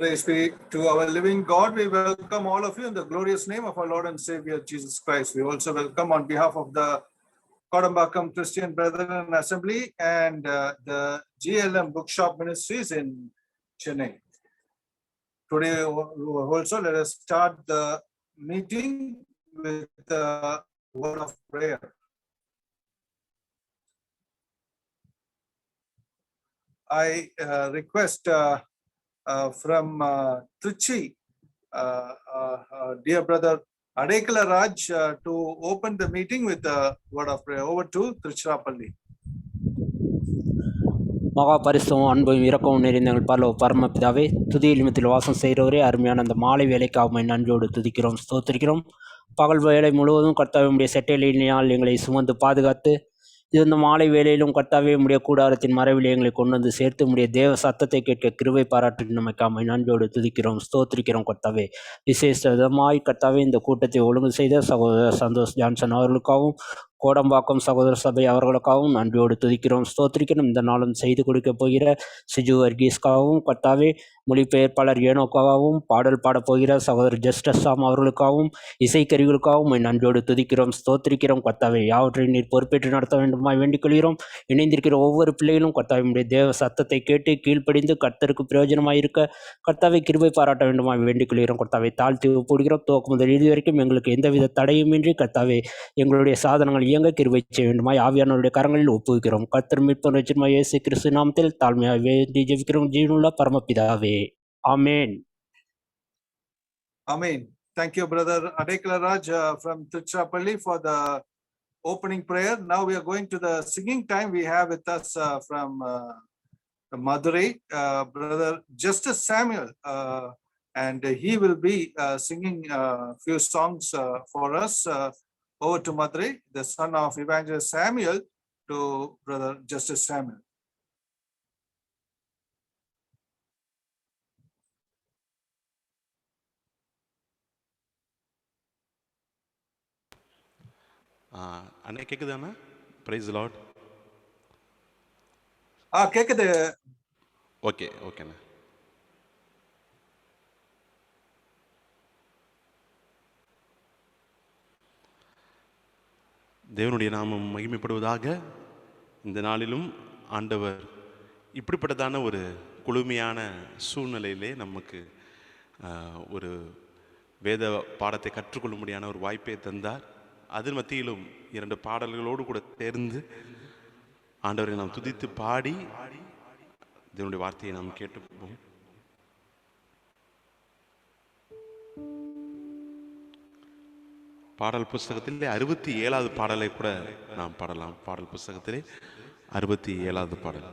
Praise be to our living God. We welcome all of you in the glorious name of our Lord and Savior Jesus Christ. We also welcome on behalf of the Kodambakam Christian Brethren Assembly and the GLM Bookshop Ministries in Chennai. Today also let us start the meeting with the word of prayer. I request from Trichy, dear brother Adekala Raj, to open the meeting with the word of prayer. Over to Trichirappalli. மகா பரிசும் அன்பும் இரக்கவும் நிறைந்த எங்கள் பரம பிதாவே, துதி எளிமத்தில் வாசம் செய்கிறவரே, அருமையான அந்த மாலை வேலைக்காக நன்றியோடு துதிக்கிறோம், ஸ்தோத்திரிக்கிறோம். பகல் வேலை முழுவதும் கர்த்தாவினுடைய செட்டையினால் எங்களை சுமந்து பாதுகாத்து இந்த மாலை வேலையிலும் கர்த்தாவே உடைய கூடாரத்தின் மறைவில் எங்களை கொண்டு வந்து சேர்த்து உடைய தேவ சத்தத்தை கேட்க கிருபை பாராட்டி நமக்காக நன்றியோடு துதிக்கிறோம், ஸ்தோத்திரிக்கிறோம். கர்த்தாவே விசேஷமாய் கர்த்தாவே இந்த கூட்டத்தை ஒழுங்கு செய்த சகோதரர் சந்தோஷ் ஜான்சன் அவர்களுக்காகவும் கோடம்பாக்கம் சகோதர சபை அவர்களுக்காகவும் நன்றியோடு துதிக்கிறோம், ஸ்தோத்திரிக்கிறோம். இந்த நாளும் செய்து கொடுக்க போகிற சிஜு வர்கீஸ்காகவும் கர்த்தாவே மொழிபெயர்ப்பாளர் ஏனோக்காகவும் பாடல் பாடப்போகிற சகோதரர் ஜஸ்டஸாம் அவர்களுக்காகவும் இசைக்கருவிகளுக்காகவும் நன்றியோடு துதிக்கிறோம், ஸ்தோத்திரிக்கிறோம். கர்த்தாவே யாவற்றையும் நீர் பொறுப்பேற்று நடத்த வேண்டுமாய் வேண்டிக் கொள்கிறோம். இணைந்திருக்கிற ஒவ்வொரு பிள்ளைகளும் கர்த்தாவினுடைய தேவ சத்தத்தை கேட்டு கீழ்ப்படிந்து கர்த்தருக்கு பிரயோஜனமாக இருக்க கர்த்தாவை கிருபை பாராட்ட வேண்டுமாய் வேண்டிக் கொள்கிறோம். கர்த்தாவை தாழ்த்தி ஒப்புடுகிறோம். துவக்கம் முதல் இறுதி வரைக்கும் எங்களுக்கு எந்தவித தடையுமின்றி கர்த்தாவே எங்களுடைய சாதனங்கள் இயங்க கிருபை செய்ய வேண்டுமாய் ஆவியானவருடைய கரங்களில் ஒப்புவிக்கிறோம். கர்த்தர் மீட்பர் இரட்சகருமாகிய இயேசு கிறிஸ்து நாமத்தில் தாழ்மையாக வேண்டி ஜெபிக்கிறோம் ஜீவனுள்ள பரமபிதாவே, ஆமென். Amen. Thank you, brother Adekala Raj from Trichirappalli for the opening prayer. Now we are going to the singing time. We have with us from Madurai, brother Justice Samuel, and he will be singing a few songs for us. Over to Madurai, the son of Evangelist Samuel, to brother Justice Samuel. அண்ணே கேக்குதாண்ணா? Praise the Lord. கேக்குது. ஓகேண்ணா. தேவனுடைய நாமம் மகிமைப்படுவதாக. இந்த நாளிலும் ஆண்டவர் இப்படிப்பட்டதான ஒரு குளுமையான சூழ்நிலையிலே நமக்கு ஒரு வேத பாடத்தை கற்றுக்கொள்ளும்படியான ஒரு வாய்ப்பை தந்தார். அதன் மத்தியிலும் 2 பாடல்களோடு கூட சேர்ந்து ஆண்டவரை நாம் துதித்து பாடி தேவனுடைய வார்த்தையை நாம் கேட்டுப்போம். பாடல் புஸ்தகத்திலே 67வது பாடலை கூட நாம் பாடலாம். பாடல் புஸ்தகத்திலே 67வது பாடல்.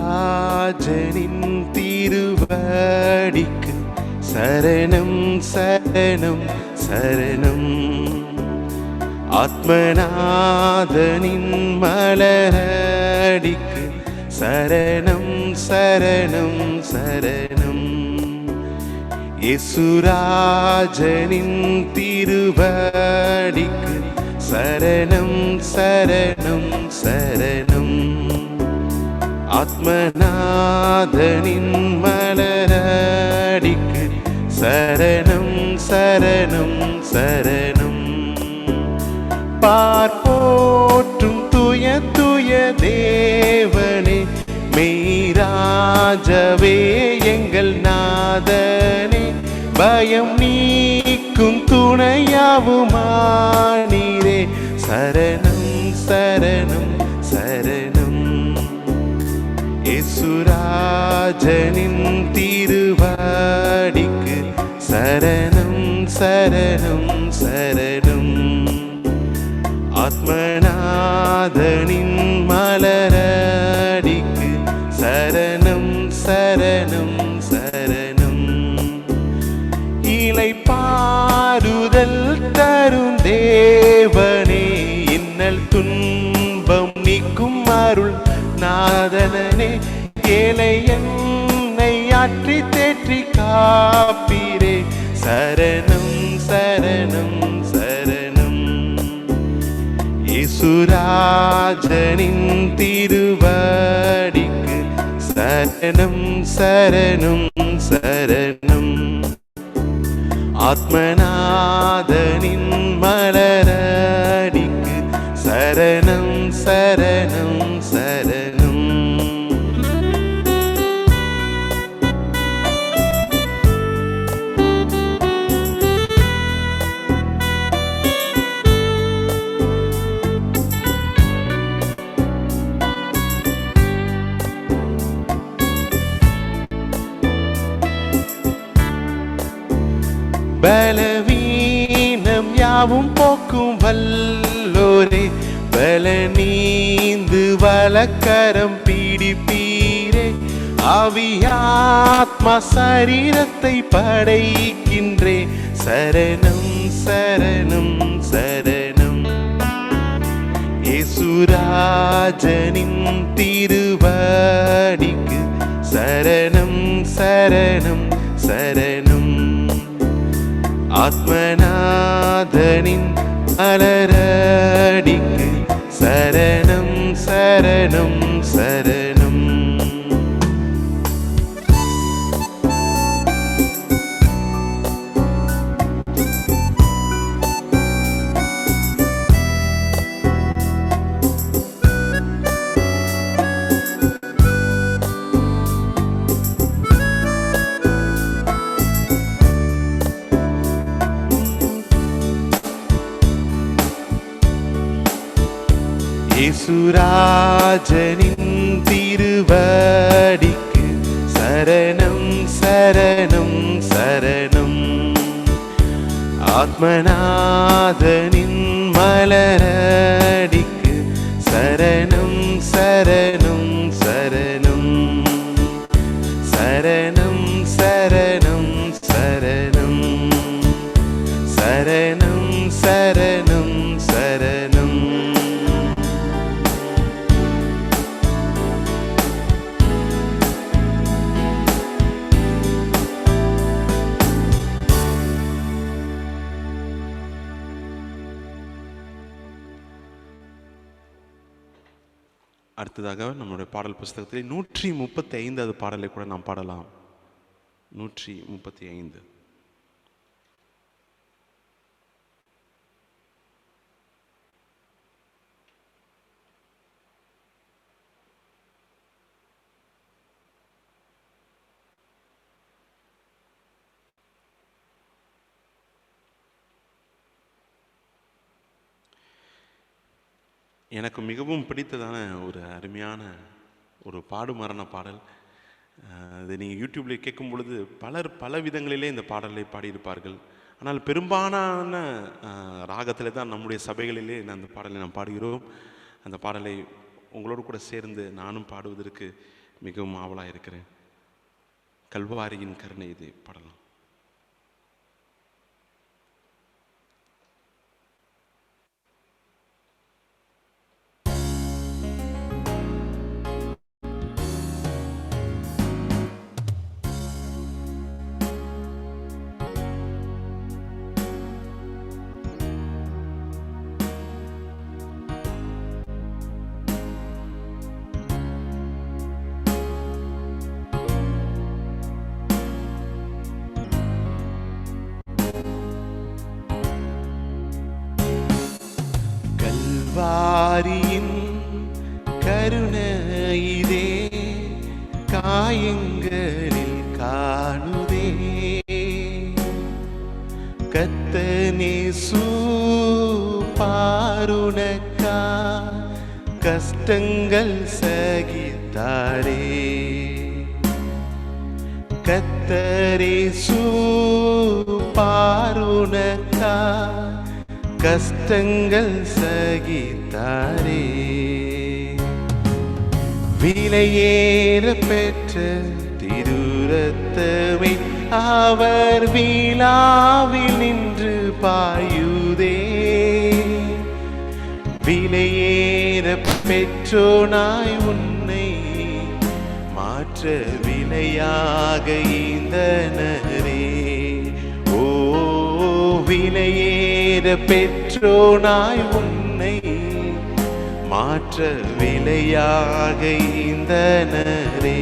இயேசுராஜனின் திருவடிக்கு சரணம் சரணம் சரணம். ஆத்மநாதனின் மலரடிக்கு சரணம் சரணம் சரணம். இயேசுராஜனின் திருவடிக்கு சரணம் சரணம் சரணம். ஆத்மநாதனின் மலரடிக்கு சரணம் சரணம் சரணம். பார்ப்போற்றும் துய துய தேவனே, மெய்ராஜவே எங்கள் நாதனே, பயம் நீக்கும் துணையாவுமானீரே, சரணம் சரணம் சரணம். இயேசுராஜனின் திருவடிக்கு சரணம் சரணம் சரணம். ஆத்மநாதனின் மலரடிக்கு சரணம் சரணம் சரணம். இளைப்பாறுதல் தரும் தேவனே, இன்னல் துன்பம் நீக்கும் அருள் நாதனே, ஏழை என்னை ஆற்றி தேற்றி காப்பீரே, சரணம் சரணம் சரணம். இயேசுராஜனின் திருவடிக்கு சரணம் சரணம் சரணம். ஆத்மநாதனின் மலரடிக்கு சரணம் சரணம் சரணம். பலவீனம் யாவும் போக்கும் வல்லோரே, பலனீந்து வலக்கரம் பிடிப்பீரே, ஆவியாத்மா சரீரத்தை படைக்கின்றே, சரணம் சரணம் சரணம். இயேசுராஜனின் திருவடிக்கு சரணம் சரணம் சரணம். ஆத்மநாதனின் மலரடிக்கு சரணம் சரணம் சரணம். இயேசுராஜனின் திருவடிக்கு சரணம் சரணம் சரணம். ஆத்மநாதனின் மலரடிக்கு சரணம் சரணம் சரணம். சரணம் சரணம் சரணம். சரணம் சரணம் சரணம். அடுத்ததாக நம்முடைய பாடல் புஸ்தகத்திலே 135வது பாடலை கூட நாம் பாடலாம். 135. எனக்கு மிகவும் பிடித்ததான ஒரு அருமையான ஒரு பாடுமரண பாடல். இது நீங்கள் யூடியூப்பில் கேட்கும் பொழுது பலர் பல விதங்களிலே இந்த பாடலை பாடியிருப்பார்கள். ஆனால் பெரும்பாலான ராகத்தில் தான் நம்முடைய சபைகளிலே அந்த பாடலை நாம் பாடுகிறோம். அந்த பாடலை உங்களோடு கூட சேர்ந்து நானும் பாடுவதற்கு மிகவும் ஆவலாக இருக்கிறேன். கல்வாரியின் கருணை இது பாடலாம். கல்வாரியின் கருணையிலே காயங்களில் காணுதே, கர்த்தனேசு பாருனக்கா கஷ்டங்கள் சகித்தாரே. கர்த்தரேசு பாருனக்கா கஷ்டங்கள் சகித்தாரே. விலையேற பெற்ற திருரத்தமே அவர் விழாவில் நின்று பாயுதே. விலையேற பெற்றோனாய் உன்னை மாற்ற விலையாக ஈந்தனரே. ஓ விலையேற பெற்றோனாய் உன்னை மாற்ற விலையாக ஈந்தனரே.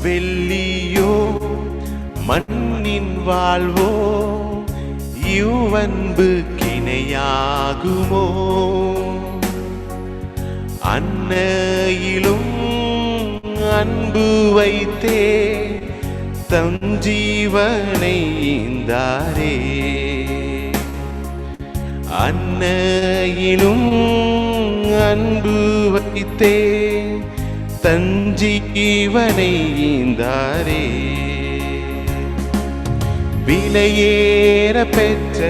வெள்ளியோ மண்ணின் வாழ்வோ இவ்வன்பு கிணையாகுமோ. அன்னையிலும் அன்பு வைத்தே தம் ஜீவனை ஈந்தாரே. அன்னையிலும் அன்பு வைத்தே தன் ஜீவனை ஈந்தாரே. விலையேற பெற்ற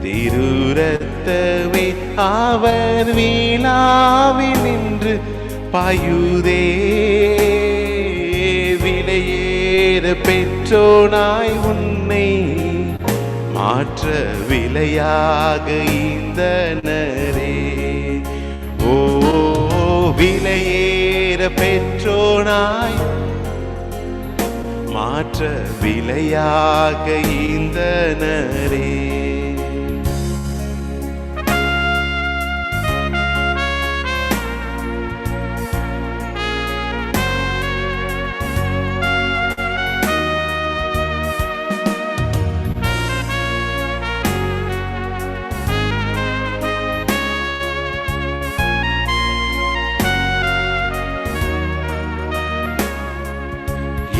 திருரத்தமே அவர் விழாவில் நின்று பாயுதே. விலையேற பெற்றோனாய் உன்னை மாற்ற விலையாக ஈந்தனரே. ஓ விலையேற பெற்றோனாய் மாற்ற விலையாக ஈந்தனரே.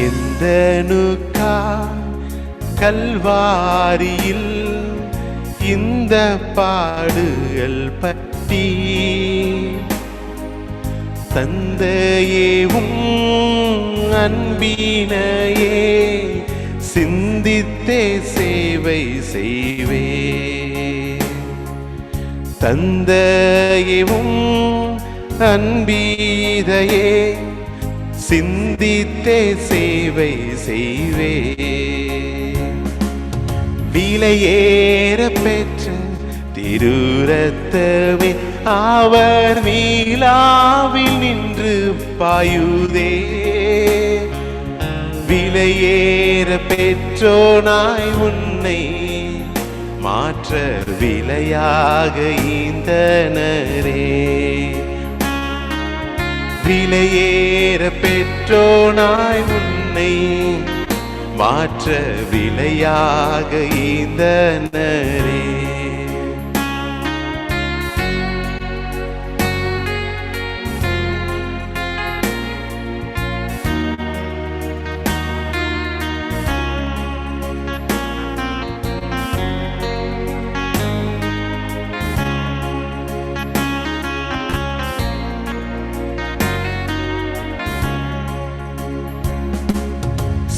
எந்தனுக்கா கல்வாரியில் இந்த பாடுகள் பற்றி தந்தையேவும் அன்பினையே சிந்தித்தே சேவை செய்வே. தந்தையேவும் அன்பீதையே சிந்தித்தே சேவை செய்வே. விலையேற பெற்ற திருரத்தமே அவர் விழாவில் நின்று பாயுதே. விலையேற பெற்றோனாய் உன்னை மாற்ற விலையாக ஈந்தனரே. விலையேற பெற்றோனாய் உன்னை மாற்ற விலையாக ஈந்தனரே.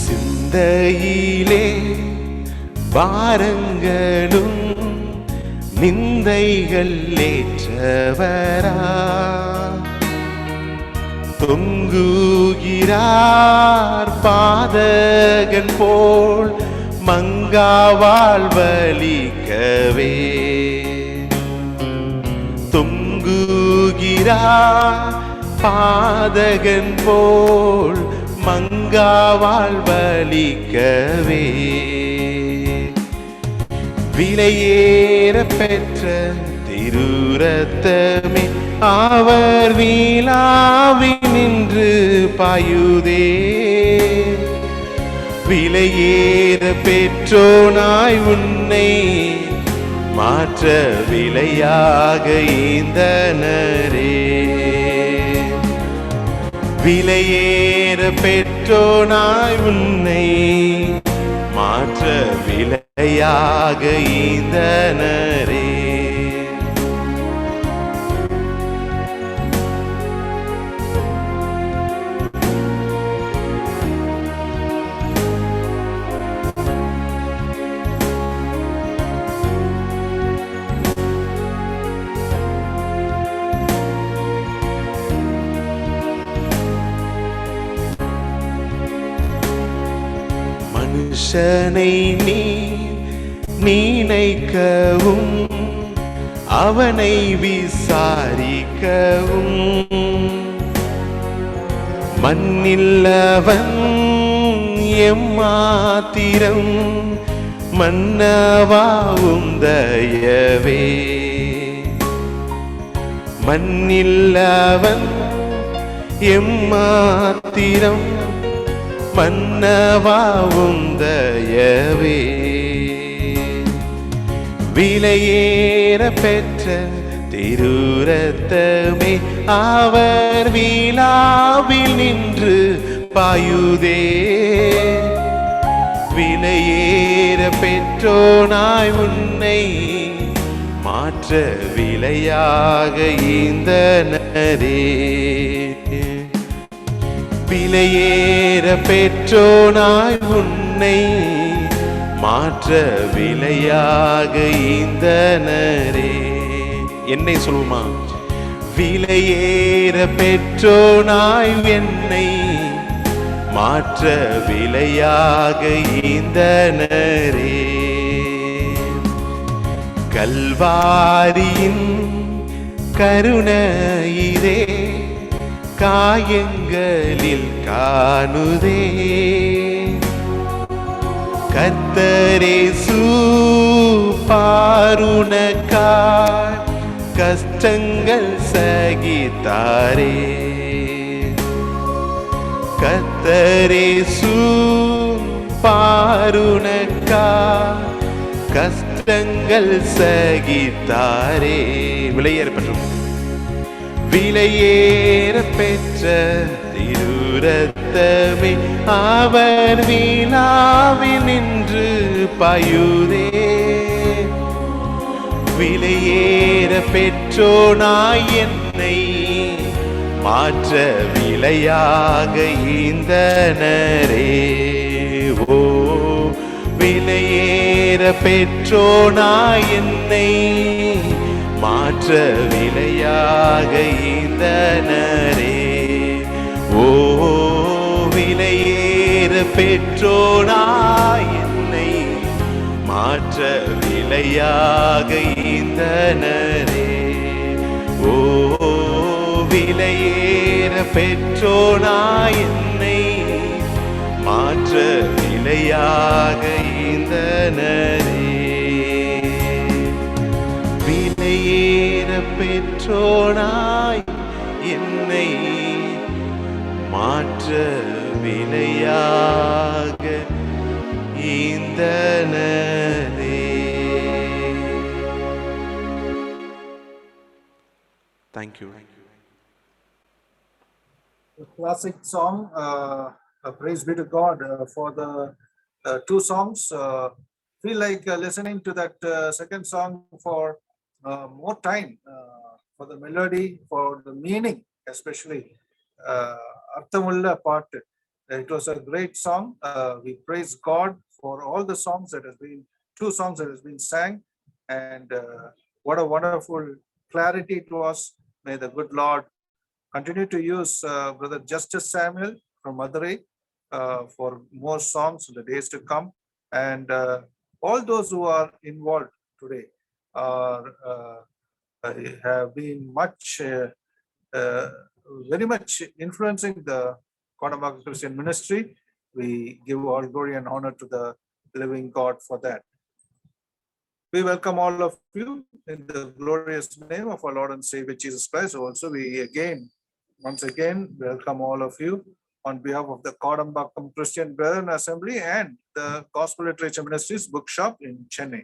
சிந்தையிலே பாரங்களும் நிந்தைகள் ஏற்றவரா தொங்குகிறார் பாதகன் போல் மங்காவால் வலிக்கவே. தொங்குகிறார் பாதகன் போல் மங்காவால் வலிக்கவே. விலையேற பெற்ற திருரத்தமே அவர் விழாவில் நின்று பாயுதே. விலையேற பெற்றோனாய் உன்னை மாற்ற விலையாக ஈந்தனரே. விலையேற பெற்றோனாய் உன்னை மாற்ற விலையாக ஈந்தனரே. மனுஷனை நீ நினைக்கவும் அவனை விசாரிக்கவும் மண்ணில்லவன் எம்மாத்திரம் மன்னவாவும் தயவே. மண்ணில்லவன் எம்மாத்திரம் மன்னவாவும் தயவே. விலையேற பெற்ற திருரத்தமே அவர் விழாவில் நின்று பாயுதே. விலையேற பெற்றோனாய் உன்னை மாற்ற விலையாக ஈந்தனரே. விலையேற பெற்றோனாய் உன்னை மாற்ற விலையாக ஈந்தனரே. என்னை சொல்லுமா? விலையேற பெற்றோனாய் என்னை மாற்ற விலையாக ஈந்தனரே. கல்வாரியின் கருணையிலே காயங்களில் காணுதே. கர்த்தரேசு பாருணக்காய் கஷ்டங்கள் சகித்தாரே. கர்த்தரேசு பாருணக்காய் கஷ்டங்கள் சகித்தாரே. விலையேற பெற்றோம். விலையேற பெற்ற திருரத்தமே அவர் விழாவில் நின்று பாயுதே. விலையேற பெற்றோனாய் என்னை மாற்ற விலையாக ஈந்தனரே. ஓ விலையேற பெற்றோனாய் என்னை மாற்ற விலையாக ஈந்தனரே. ஓ விலையேற பெற்றோனாய் என்னை மாற்ற விலையாக ஈந்தனரே. ஓ விலையேற பெற்றோனாய் என்னை மாற்ற விலையாக ஈந்தனரே. விலையேற பெற்றோனாய் என்னை மாற்ற விலையாக ஈந்தனரே. Thank you. A classic song. Praise be to God for the two songs. Feel like listening to that second song for more time, for the melody, for the meaning, especially Arthamulla part. It was a great song. We praise God for all the songs that has been, two songs that has been sang, and what a wonderful clarity it was. May the good Lord continue to use Brother Justice Samuel from Madurai for more songs in the days to come, and all those who are involved today have been much, very much influencing the Kodambaka Christian Ministry. We give all glory and honor to the living God for that. We welcome all of you in the glorious name of our Lord and Savior Jesus Christ. Also, we once again welcome all of you on behalf of the Kodambakam Christian Brethren Assembly and the Gospel Literature Ministries Bookshop in Chennai.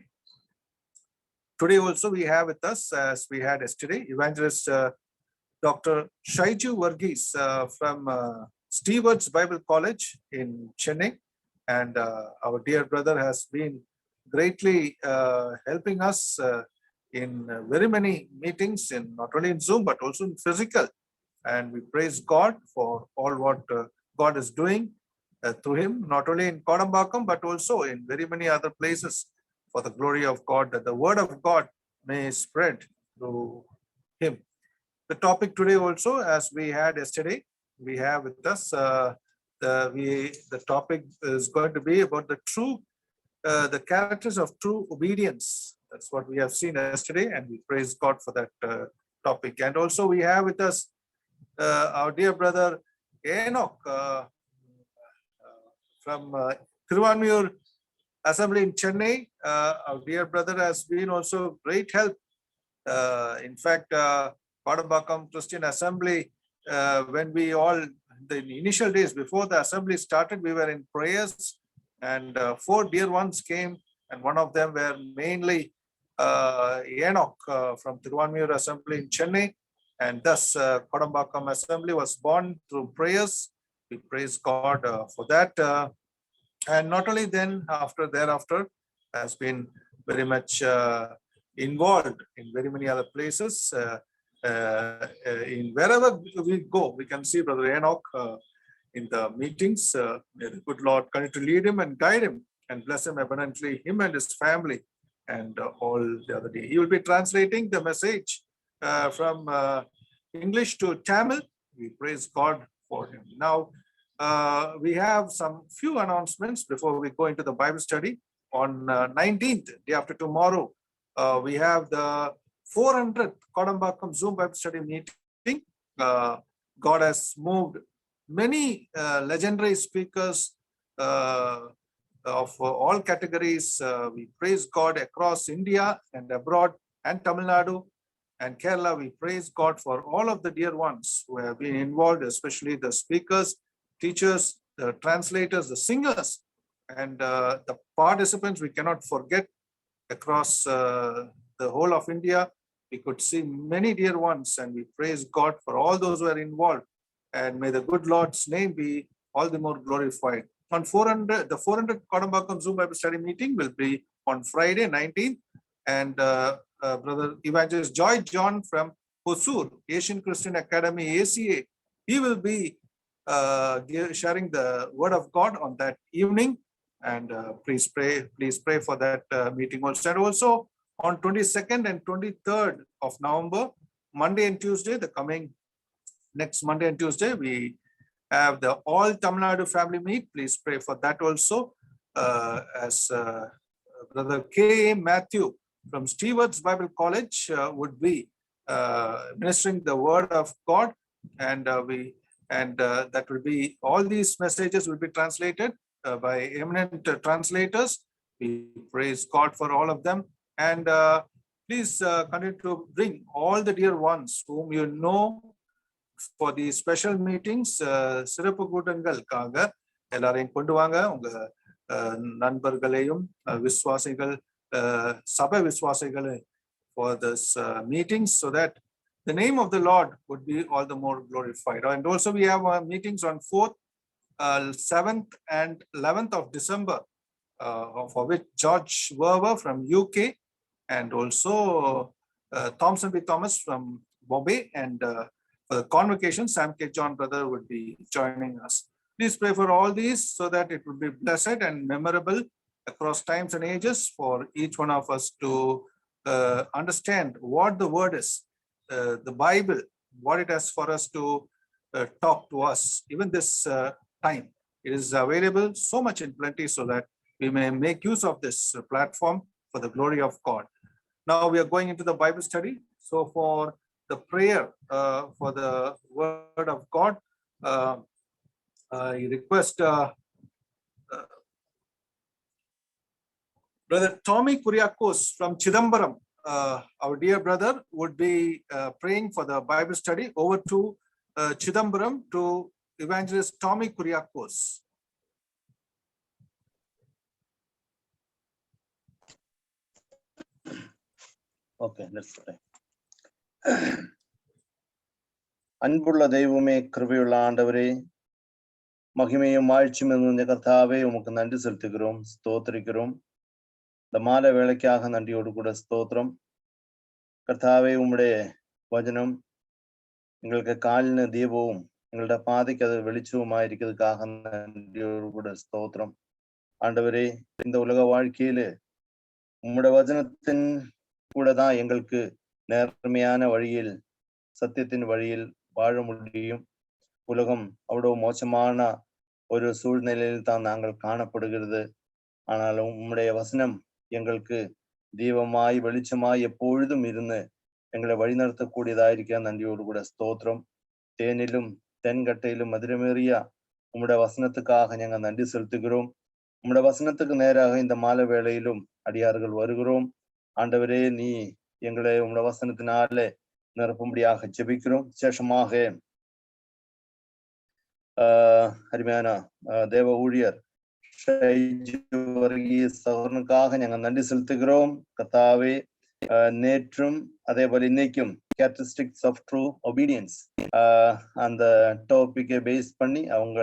Today also we have with us, as we had yesterday, Evangelist Dr. Shaiju Varghese from Stewart's Bible College in Chennai. And our dear brother has been greatly helping us in very many meetings, in not only in Zoom, but also in physical. And we praise God for all what God is doing through him, not only in Kodambakam, but also in very many other places, for the glory of God, that the word of God may spread through him. The topic today also, as we had yesterday, we have with us, the topic is going to be about the characters of true obedience. That's what we have seen yesterday, and we praise God for that topic. And also we have with us our dear brother Enoch from Thiruvanmiyur Assembly in Chennai. Our dear brother has been also great help. In fact, Kodambakam Christian Assembly, when we all, the initial days before the assembly started, we were in prayers, and 4 dear ones came, and one of them were mainly Enoch from Thiruvanmiyur Assembly in Chennai. And thus Kodambakam Assembly was born through prayers. We praise God for that. And not only then, thereafter, has been very much involved in very many other places. In wherever we go, we can see Brother Enoch in the meetings. May the good Lord continue to lead him and guide him and bless him abundantly, him and his family, and all the other day. He will be translating the message from English to Tamil. We praise God for him. Now, we have some few announcements before we go into the Bible study. On 19th, day after tomorrow, we have the 400th Kodambakam Zoom Bible study meeting. God has moved many legendary speakers of all categories. We praise God across India and abroad and Tamil Nadu and Kerala. We praise God for all of the dear ones who have been involved, especially the speakers, teachers, the translators, the singers, and the participants. We cannot forget across the whole of India. We could see many dear ones, and we praise God for all those who are involved. And may the good Lord's name be all the more glorified. On 400, the 400 Kodambakam Zoom Bible study meeting will be on Friday, 19th. And Brother Evangelist Joy John from Hosur, Asian Christian Academy, ACA, he will be sharing the word of God on that evening. And please pray for that meeting also. And also on 22nd and 23rd of November, Monday and Tuesday, the coming next Monday and Tuesday, we have the all Tamil Nadu family meet. Please pray for that also. As Brother K. Matthew from Stewart's Bible College would be ministering the word of God, and that will be, all these messages will be translated by eminent translators. We praise God for all of them. And please continue to bring all the dear ones whom you know for the special meetings. சிறப்பு கூட்டங்களுக்காக எல்லாரையும் கொண்டு வாங்க. உங்க நண்பர்களையும் விசுவாசிகள், சபை விசுவாசிகளை for this meetings, so that the name of the Lord would be all the more glorified. And also we have meetings on 4th, 7th and 11th of December, for which George Werber from UK, and also Thompson B. Thomas from Bombay, and for the convocation, Sam K. John brother would be joining us. Please pray for all these, so that it would be blessed and memorable across times and ages for each one of us to understand what the word is, the Bible, what it has for us to talk to us. Even this time, it is available so much in plenty, so that we may make use of this platform for the glory of God. Now we are going into the Bible study. So for the prayer for the word of God, I request Brother Tommy Kuriakos from Chidambaram, our dear brother, would be praying for the Bible study. Over to Chidambaram, to Evangelist Tommy Kuriakos. Okay, let's pray. அன்புள்ள தெய்வமே, கிருபையுள்ள ஆண்டவரே, மகிமையும் ஆட்சியும் நிறைந்த கர்த்தாவே, உமக்கு நன்றி செலுத்துகிறோம், ஸ்தோத்திரிக்கிறோம். இந்த மாலை வேலைக்காக நன்றியோடு கூட ஸ்தோத்திரம். கர்த்தாவே, உம்முடைய வചனம் எங்களுக்கு காலின தீபവും எங்களோட பாதைக்கு அது வெளிச்சவுமாயிருக்கிறதுக்காக நன்றியோடு கூட ஸ்தோத்திரம். ஆண்டவரே, இந்த உலக வாழ்க்கையில உம்முடைய வചனத்தின் கூட தான் எங்களுக்கு நேர்மையான வழியில், சத்தியத்தின் வழியில் வாழ முடியும். உலகம் அவ்வளவு மோசமான ஒரு சூழ்நிலையில் தான் நாங்கள் காணப்படுகிறது. ஆனாலும் உம்முடைய வசனம் எங்களுக்கு தீபமாய் வெளிச்சமாய் எப்பொழுதும் இருந்து எங்களை வழிநடத்தக்கூடியதாயிருக்க நன்றியோடு கூட ஸ்தோத்திரம். தேனிலும் தென்கட்டையிலும் மதுரமேறியா உம்முடைய வசனத்துக்காக நாங்கள் நன்றி செலுத்துகிறோம். உம்முடைய வசனத்துக்கு நேராக இந்த மாலை வேளையிலும் அடியார்கள் வருகிறோம். ஆண்டவரே, நீ எங்களை உம்முடைய வசனத்தினாலே நிரப்பும்படியாக ஜெபிக்கிறோம். விசேஷமாக அருமையான தேவ ஊழியர் சகோதரனுக்காக நாங்கள் நன்றி செலுத்துகிறோம். கர்த்தாவே, நேற்றும் அதே போல இன்னைக்கும் கேரக்டரிஸ்டிக்ஸ் ஆஃப் ட்ரூ ஒபீடியன்ஸ் அந்த டாபிக்கை பேஸ் பண்ணி அவங்க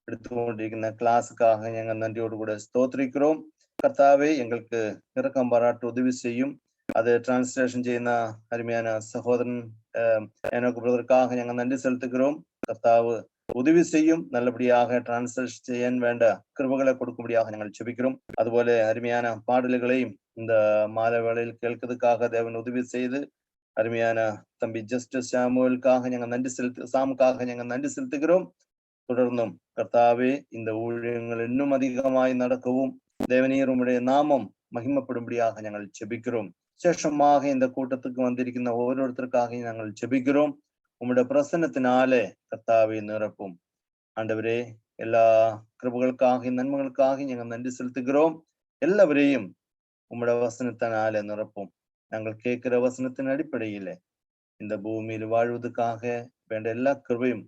எடுத்துக்கொண்டிருக்கிற கிளாஸுக்காக நாங்கள் நன்றியோடு கூட ஸ்தோத்திரிக்கிறோம். கர்த்தாவே, எங்களுக்கு இரக்கம் பாராட்டு உதவி செய்யும். അത് ട്രാൻസ്ലേഷൻ ചെയ്യുന്ന അരുമയാന സഹോദരൻ எனக்கு பிரதருக்காக ഞങ്ങൾ நன்றி செலுத்துகிறோம். கர்த்தாவு உதவி செய்யும், நல்லபடியாக டிரான்ஸ்லேஷன் செய்ய வேண்ட கிருபைகளை கொடுக்கும்படியாக நாங்கள் ஜெபிக்கிறோம். அதுபோல அருமையான பாடல்களையும் இந்த மாலை வேளையில் கேட்கிறதுக்காக தேவன் உதவி செய்து அருமையான தம்பி ஜஸ்டிஸ் சாமுவேலுக்காக ഞങ്ങൾ சாமுக்காக ഞങ്ങൾ நன்றி செலுத்துகிறோம். தொடர்ந்தும் கர்த்தாவே, இந்த ஊழியங்கள் இன்னும் அதிகமாய் நடக்கவும் தேவனீர் உம்முடைய நாமம் மகிமைப்படும்படியாக ഞങ്ങൾ ஜெபிக்கிறோம். விசேஷமாக இந்த கூட்டத்துக்கு வந்திருக்கிற ஒவ்வொருத்தருக்காக நாங்கள் ஜெபிக்கிறோம். உம்முடைய பிரசன்னத்தினாலே கர்த்தாவை நிரப்பும். ஆண்டவரே, எல்லா கிருபைகளுக்காக நன்மைகளுக்காக நாங்கள் நன்றி செலுத்துகிறோம். எல்லாவரையும் உம்முடைய வசனத்தினாலே நிரப்பும். நாங்கள் கேட்கிற வசனத்தின் அடிப்படையில இந்த பூமியில் வாழ்வதற்காக வேண்ட எல்லா கிருபையும்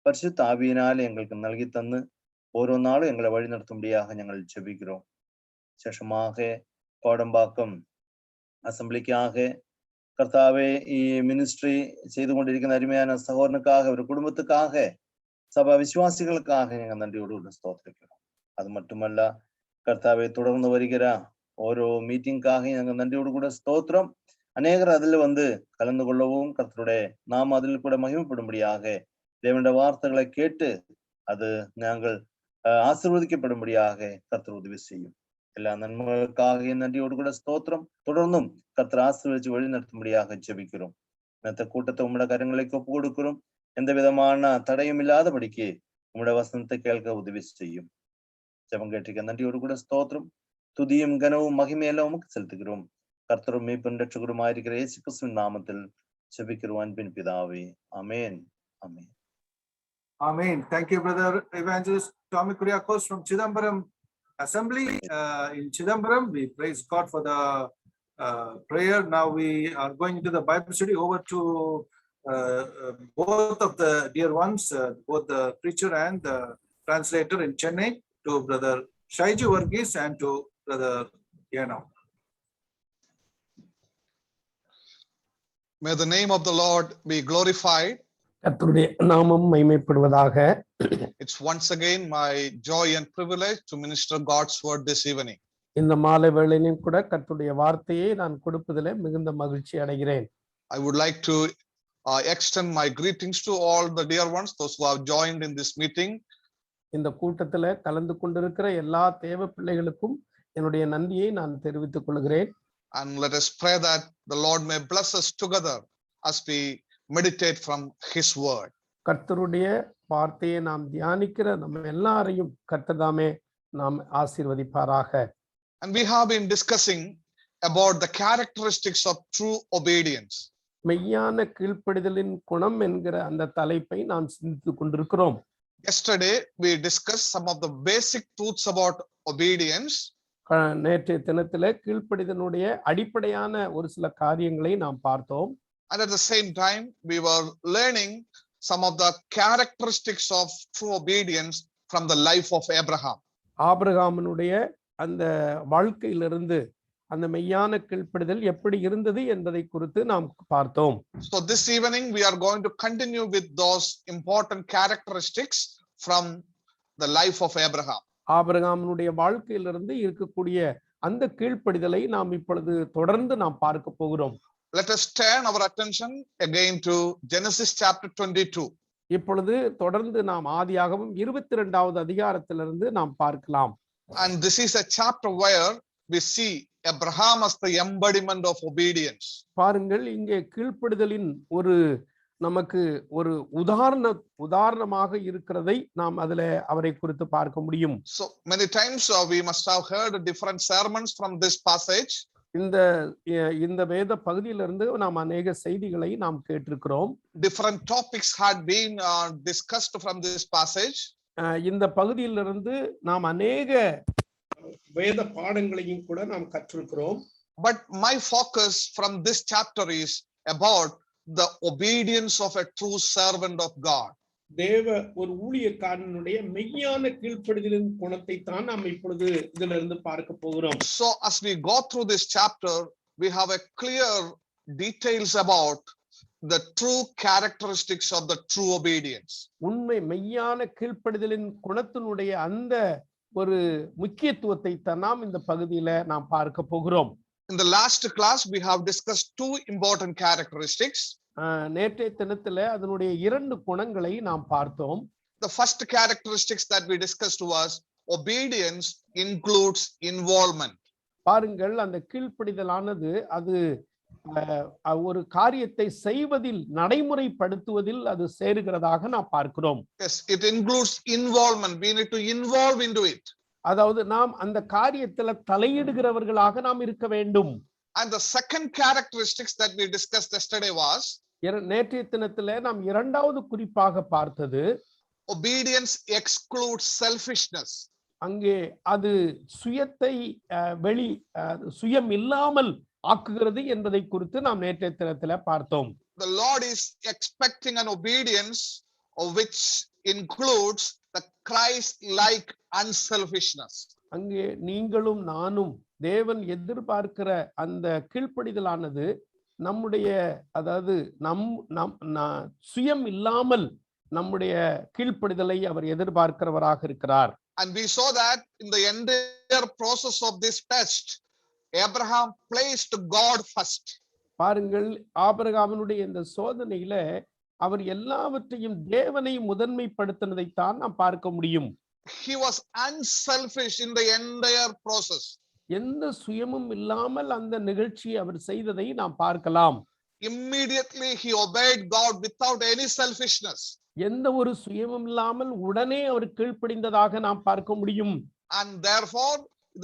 பரிசுத்த ஆவியினாலே எங்களுக்கு നൽകി தந்து ഓരോ நாளும் எங்களை வழி நடத்தும்படியாக ഞങ്ങൾ ஜெபிக்கிறோம். விசேஷமாக கோடம்பாக்கம் அசம்பிளிக்காக கர்த்தாவே, ഈ மினிஸ்ட்ரி செய்து கொண்டிருக்கிற அருமையான சகோதரனுக்காக, ஒரு குடும்பத்துக்காக, சபா விசுவாசிகளுக்காக ഞങ്ങൾ நன்றியோடு ஸ்தோத்திரிக்கிறோம். அது மட்டுமல்ல கர்த்தாவே, தொடர்ந்து வருகிற ஓரோ மீட்டிங்காக ഞങ്ങൾ நன்றியோடு கூட ஸ்தோத்திரம். அநேகர் அதில் வந்து கலந்து கொள்ளவும் கர்த்தருடைய நாம் அதில் கூட மகிமைப்படும்படியாக தேவனுடைய வார்த்தைகளை கேட்டு அது நாங்கள் ஆசீர்வதிக்கப்படும்படியாக கர்த்தர் உதவி செய்யும். எல்லா நன்மைகளுக்காக நன்றியோடு கூட ஸ்தோத்திரம். தொடர்ந்தும் கர்த்தர் ஆசீர்வதிச்சு வழி நடத்தும்படியாக ஜெபிக்கிறோம். இந்த கூட்டத்தை உம்முடைய கரங்களுக்கு ஒப்பு கொடுக்கிறோம். எந்த விதமான தடையும் இல்லாதபடிக்கு உம்முடைய வசனத்தை கேட்க உதவி செய்யும். ஜெபம் கேட்டிருக்க நன்றியோடு கூட ஸ்தோத்திரம். துதியும் கனவும் மகிமையெல்லாம் உமக்கு செலுத்துகிறோம். கர்த்தரும் மீட்பும் இரட்சகருமாயிருக்கிற இயேசு கிறிஸ்துவின் நாமத்தில் ஜெபிக்கிறோம் அன்பின் பிதாவே. ஆமென். ஆமென். Amen. Thank you, Brother Evangelist Tommy Kuriakos from Chidambaram Assembly in Chidambaram. We praise God for the prayer. Now we are going into the Bible study. Over to both of the dear ones, both the preacher and the translator in Chennai, to Brother Shaiju Varghese and to Brother Yano. May the name of the Lord be glorified. கர்த்தருடைய நாமம் மகிமைப்படுவதாக. It's once again my joy and privilege to minister God's word this evening. இந்த மாலை வேளையிலும் கூட கர்த்தருடைய வார்த்தையை நான் கொடுப்பதிலே மிகுந்த மகிழ்ச்சி அடைகிறேன். I would like to extend my greetings to all the dear ones, those who have joined in this meeting. இந்த கூட்டத்திலே கலந்து கொண்டிருக்கிற எல்லா தேவ பிள்ளைகளுக்கும் என்னுடைய நன்றியை நான் தெரிவித்துக் கொள்கிறேன். And let us pray that the Lord may bless us together as we meditate from his word. கர்த்தருடைய வார்த்தையை நாம் தியானிக்கிற நம்ம எல்லாரையும் கர்த்தர் தாமே நாம் ஆசீர்வதிப்பாராக. And we have been discussing about the characteristics of true obedience. மெய்யான கீழ்ப்படிதலின் குணம் என்கிற அந்த தலைப்பை நாம் சிந்தித்துக் கொண்டிருக்கிறோம். Yesterday we discussed some of the basic truths about obedience. நேற்றைய தினத்திலே கீழ்ப்படிதலுடைய அடிப்படையான ஒரு சில காரியங்களை நாம் பார்த்தோம். And at the same time, we were learning some of the characteristics of true obedience from the life of Abraham. ஆபிரகாமினுடைய அந்த வாழ்க்கையிலிருந்து அந்த மெய்யான கீழ்ப்படிதல் எப்படி இருந்தது என்பதை குறித்து நாம் பார்த்தோம். So this evening we are going to continue with those important characteristics from the life of Abraham. ஆபிரகாமினுடைய வாழ்க்கையிலிருந்து இருக்கக்கூடிய அந்த கீழ்ப்படிதலை நாம் இப்பொழுது தொடர்ந்து நாம் பார்க்க போகிறோம். Let us turn our attention again to Genesis chapter 22. இப்பொழுது தொடர்ந்து நாம் ஆதியாகமம் 22வது அதிகாரத்திலிருந்து நாம் பார்க்கலாம். And this is a chapter where we see Abraham as the embodiment of obedience. பாருங்கள், இங்கே கீழ்ப்படிதலின் நமக்கு ஒரு உதாரணமாக இருக்கிறதை நாம் அதுல அவரை குறித்து பார்க்க முடியும். So many times we must have heard different sermons from this passage. இந்த வேத பகுதியிலிருந்து நாம் அநேக செய்திகளை நாம் கேட்டிருக்கிறோம். Different topics had been discussed from this passage. இந்த பகுதியிலிருந்து நாம் அநேக வேத பாடங்களையும் கூட நாம் கற்றிருக்கிறோம். But my focus from this chapter is about the obedience of a true servant of God. தேவ ஒரு ஊழியக்காரனுடைய மெய்யான கீழ்ப்படிதலின் குணத்தை தான் நாம் இப்பொழுது இதிலிருந்து பார்க்க போகிறோம். So as we go through this chapter, we have a clear details about the true characteristics of the true obedience. உண்மை மெய்யான கீழ்ப்படிதலின் குணத்தினுடைய அந்த ஒரு முக்கியத்துவத்தை தான் நாம் இந்த பகுதியில நாம் பார்க்க போகிறோம். In the last class, we have discussed two important characteristics. நேற்றைய தினத்துல அதனுடைய 2 குணங்களை நாம் பார்த்தோம். The first characteristics that we discussed was obedience includes involvement. பாருங்கள், அந்த கீழ்ப்படிதலானது அது ஒரு காரியத்தை செய்வதில் நடைமுறைப்படுத்துவதில் அது சேருகிறதாக நாம் பார்க்கிறோம். Yes, it includes involvement. We need to involve into it. அதாவது நாம் அந்த காரியத்துல தலையிடுகிறவர்களாக நாம் இருக்க வேண்டும். And the second characteristics that we discussed yesterday was நேற்றைய தினத்துல நாம் 2வது குறிப்பாக பார்த்தது obedience excludes selfishness. அங்கே அது சுயத்தை சுயம் இல்லாமல் ஆக்குகிறது என்பதை குறித்து நாம் நேற்றைய தினத்துல பார்த்தோம். The Lord is expecting an obedience which includes the Christ-like unselfishness. அங்கே நீங்களும் நானும் தேவன் எதிர்பார்க்கிற அந்த கீழ்ப்படிதலானது நம்முடைய அதாவது சுயம் இல்லாமல் நம்முடைய கீழ்ப்படிதலை அவர் எதிர்பார்க்கிறவராக இருக்கிறார். And we saw that in the entire process of this test, Abraham placed God first. பாருங்கள், ஆபிரகாமினுடைய இந்த சோதனையில அவர் எல்லாவற்றையும் தேவனை முதன்மைப்படுத்தினதை தான் நாம் பார்க்க முடியும். He was unselfish in the entire process. எந்த சுயமும் இல்லாமல் அந்த நிகழ்ச்சியை அவர் செய்ததை நாம் பார்க்கலாம். Immediately he obeyed God without any selfishness. எந்த ஒரு சுயமும் இல்லாமல் உடனே அவர் கீழ்ப்படிந்ததாக நாம் பார்க்க முடியும். And therefore